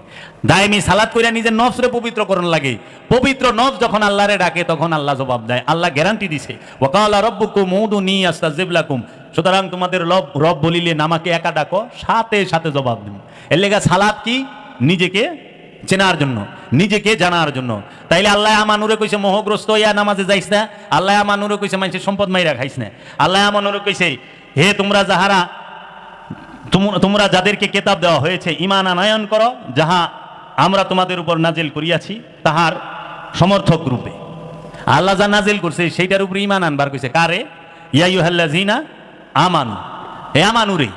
দায়মি সালাত করিয়া নিজের নফসরে পবিত্রকরণ লাগে। পবিত্র নফস যখন আল্লাহরে ডাকে তখন আল্লাহ জবাব দেয়। আল্লাহ গ্যারান্টি দিছে, ওয়াকালা রাব্বুকুম উদুনি আস্তাজিব লাকুম। সুতরাং তোমাদের রব বলিলে নামাকে একা ডাকো, সাথে সাথে জবাব দেব। এর লেগা সালাত কি? নিজেকে চেনার জন্য, নিজেকে জানার জন্য। তাইলে আল্লাহ আমানুরে কইছে মোহগ্রস্ত হইয়া নামাজে যাইস না। আল্লাহ আমানুরে কইছে মানুষের সম্পদ মাইরা খাইস না। আল্লাহ আমানুরে কইছে হে তোমরা যাহারা, তোমরা যাদেরকে কেতাব দেওয়া হয়েছে ঈমান আনয়ন করো, যাহা আমরা তোমাদের উপর নাজিল করিয়াছি তাহার সমর্থক রূপে। আল্লাহ যা নাজিল করছে সেইটার উপরে ঈমান আনবার কইছে। কারে? ইয়া আইয়ুহাল্লাযিনা আমানু, হে আমানুরে।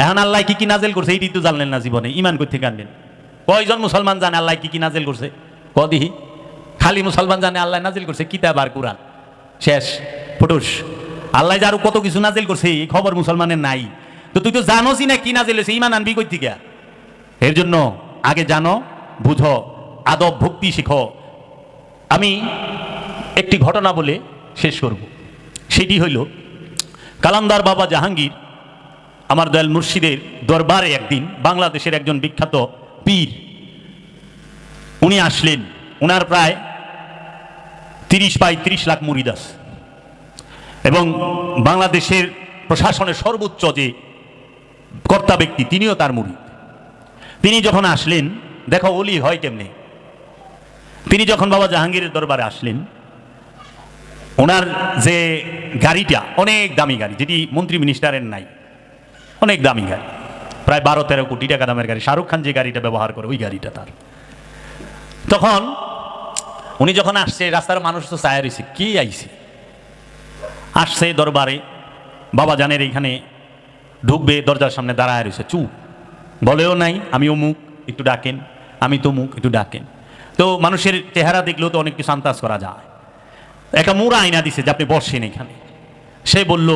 এখন আল্লাহ কি কি নাজিল করছে এইটাই তো জানলেন না জীবনে, ঈমান করতে কানলেন। কয়জন মুসলমান জানে আল্লাহ কি কি নাজিল করছে? কদিহি খালি মুসলমান জানে আল্লাহ নাজিল করছে কিতাব আর কুরআন, শেষ ফুটুস। আল্লাহ যে আরো কত কিছু নাজিল করছে এই খবর মুসলমানের নাই। তো তুই তো জানোসই না কি নাজিল হয়েছে, ঈমান আনবি কই থেকে? এর জন্য আগে জানো, বুঝো, আদব ভক্তি শিখো। আমি একটি ঘটনা বলে শেষ করব। সেটি হইল কালান্দার বাবা জাহাঙ্গীর আমার দয়াল মুর্শিদের দরবারে একদিন বাংলাদেশের একজন বিখ্যাত পীর উনি আসলেন। ওনার প্রায় ৩০ লাখ মুরিদ আছে এবং বাংলাদেশের প্রশাসনের সর্বোচ্চ যে কর্তা ব্যক্তি তিনিও তার মুরিদ। তিনি যখন আসলেন, দেখো ওলি হয় কেমনে। তিনি যখন বাবা জাহাঙ্গীরের দরবারে আসলেন, ওনার যে গাড়িটা অনেক দামি গাড়ি, যেটি মন্ত্রী মিনিস্টারের নাই, অনেক দামি গাড়ি, প্রায় 12-13 কোটি টাকা দামের গাড়ি। শাহরুখ খান যে গাড়িটা ব্যবহার করে ওই গাড়িটা তার। তখন উনি যখন আসছে, রাস্তার মানুষ তো চায় রয়েছে, কে আইছে, আসছে দরবারে, বাবা জানের এইখানে ঢুকবে, দরজার সামনে দাঁড়ায় রয়েছে, চুপ, বলেও নাই আমি অমুক, একটু ডাকেন, আমি তমুক, একটু ডাকেন। তো মানুষের চেহারা দেখলেও তো অনেক কিছু আন্দাজ করা যায়। একটা মুড়া আয়না দিছে যে আপনি বসেন এখানে। সে বলল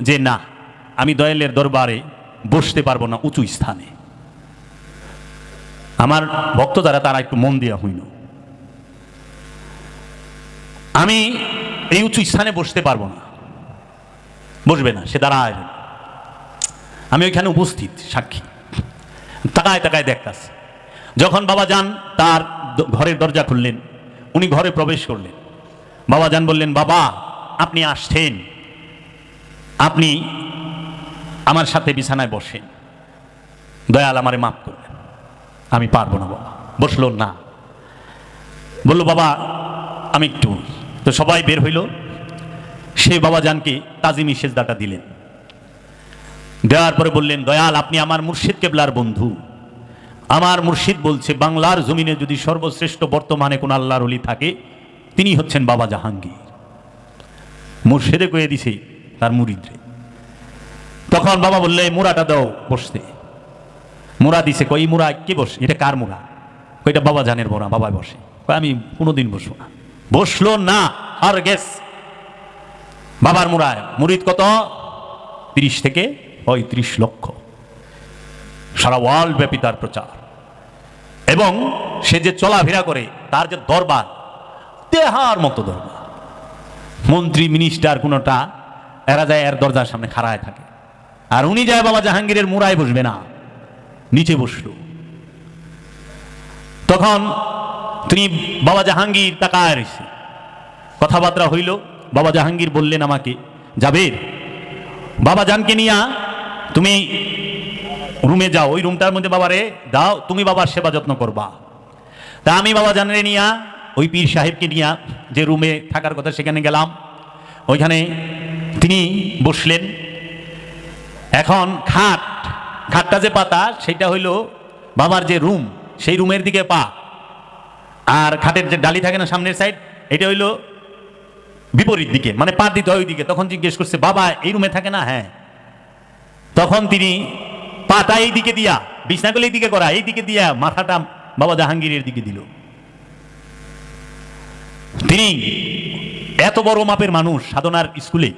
যে না, আমি দয়ালের দরবারে বসতে পারবো না উঁচু স্থানে, আমার ভক্ত যারা তারা একটু মন দেওয়া হইল, আমি এই উঁচু স্থানে বসতে পারবো না। বসবে না, সে দাঁড়ায়, আমি ওইখানে উপস্থিত সাক্ষী, তাকায় তাকায় দেখতাছে। যখন বাবা যান তার ঘরের দরজা খুললেন, উনি ঘরে প্রবেশ করলেন। বাবা যান বললেন, বাবা আপনি আসছেন, আপনি আমার সাথে বিছানায় বসেন, দয়াল আমারে মাফ করবেন, আমি পারবো না বাবা। বসলো না, বলল বাবা আমি একটু। তো সবাই বের হইল, সে বাবা জানকে তাজিমি সেজদাটা দিলেন। দেওয়ার পরে বললেন, দয়াল আপনি আমার মুর্শিদ কেবলার বন্ধু, আমার মুর্শিদ বলছে বাংলার জমিনে যদি সর্বশ্রেষ্ঠ বর্তমানে কোন আল্লাহর ওলি থাকে তিনি হচ্ছেন বাবা জাহাঙ্গীর। মুর্শিদে কয়ে দিছে তার মুরিদরে। তখন বাবা বললে মুরাটা দাও বসতে। মুরা দিছে, কই মুরা কে বসে, এটা কার মুরা? কইটা বাবা জানের মোরা, বাবা বসে। আমি কোনোদিন বসবো না। বসলো না, আর গেস বাবার মুরায় মুরিদ কত? 30 থেকে 35 লক্ষ, সারা ওয়ার্ল্ড ব্যাপী তার প্রচার। এবং সে যে চলাফেরা করে, তার যে দরবার, দেহার মতো দরবার, মন্ত্রী মিনিস্টার কোনোটা এরা যায় এর দরজার সামনে খাড়ায় থাকে, আর উনি যায় বাবা জাহাঙ্গীরের মুরায় বসবে না, নিচে বসলো। তখন তিনি বাবা জাহাঙ্গীর তাকায় রয়েছে, কথাবার্তা হইল। বাবা জাহাঙ্গীর বললেন আমাকে, জাবের বাবা জানকে নিয়া তুমি রুমে যাও, ওই রুমটার মধ্যে বাবারে দাও, তুমি বাবার সেবা যত্ন করবা। তা আমি বাবা জানরে নিয়া ওই পীর সাহেবকে নিয়া যে রুমে থাকার কথা সেখানে গেলাম। ওইখানে তিনি বসলেন। এখন খাটটা যে পাতা সেটা হইল বাবার যে রুম, সেই রুমের দিকে পা, আর খাটের যে ডালি থাকে না সামনের সাইড, এটা হইল বিপরীত দিকে, মানে পা দিতে হয় ওই দিকে। তখন জিজ্ঞেস করছে, বাবা এই রুমে থাকে না? হ্যাঁ। তখন তিনি পাটা এই দিকে দিয়া, বিছনাগুলো এই দিকে করা, এই দিকে দিয়া মাথাটা বাবা জাহাঙ্গীরের দিকে দিল। তিনি এত বড় মাপের মানুষ। সাধনার স্কুলে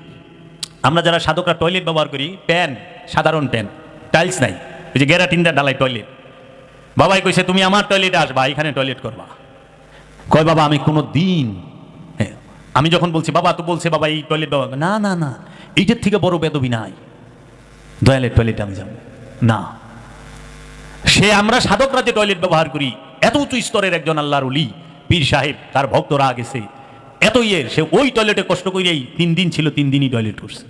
আমরা যারা সাধকরা টয়লেট ব্যবহার করি, প্যান, সাধারণ প্যান, টাইলস নাই, ওই যে গ্যারাটিনটা ডালাই টয়লেট। বাবাই কইছে তুমি আমার টয়লেটে আসবা, এখানে টয়লেট করবা। কয় বাবা আমি কোনো দিন, আমি যখন বলছি বাবা তো বলছে বাবা এই টয়লেট ব্যবহার, না না না, এইটার থেকে বড় বেদবি নাই, দয়ালের টয়লেটে আমি যাব না। সে আমরা সাধকরা যে টয়লেট ব্যবহার করি, এত উঁচু স্তরের একজন আল্লাহর ওলি পীর সাহেব, তার ভক্তরা গেছে এত সে ওই টয়লেটে কষ্ট করেই 3 দিন ছিল, 3 দিনই টয়লেট করছে।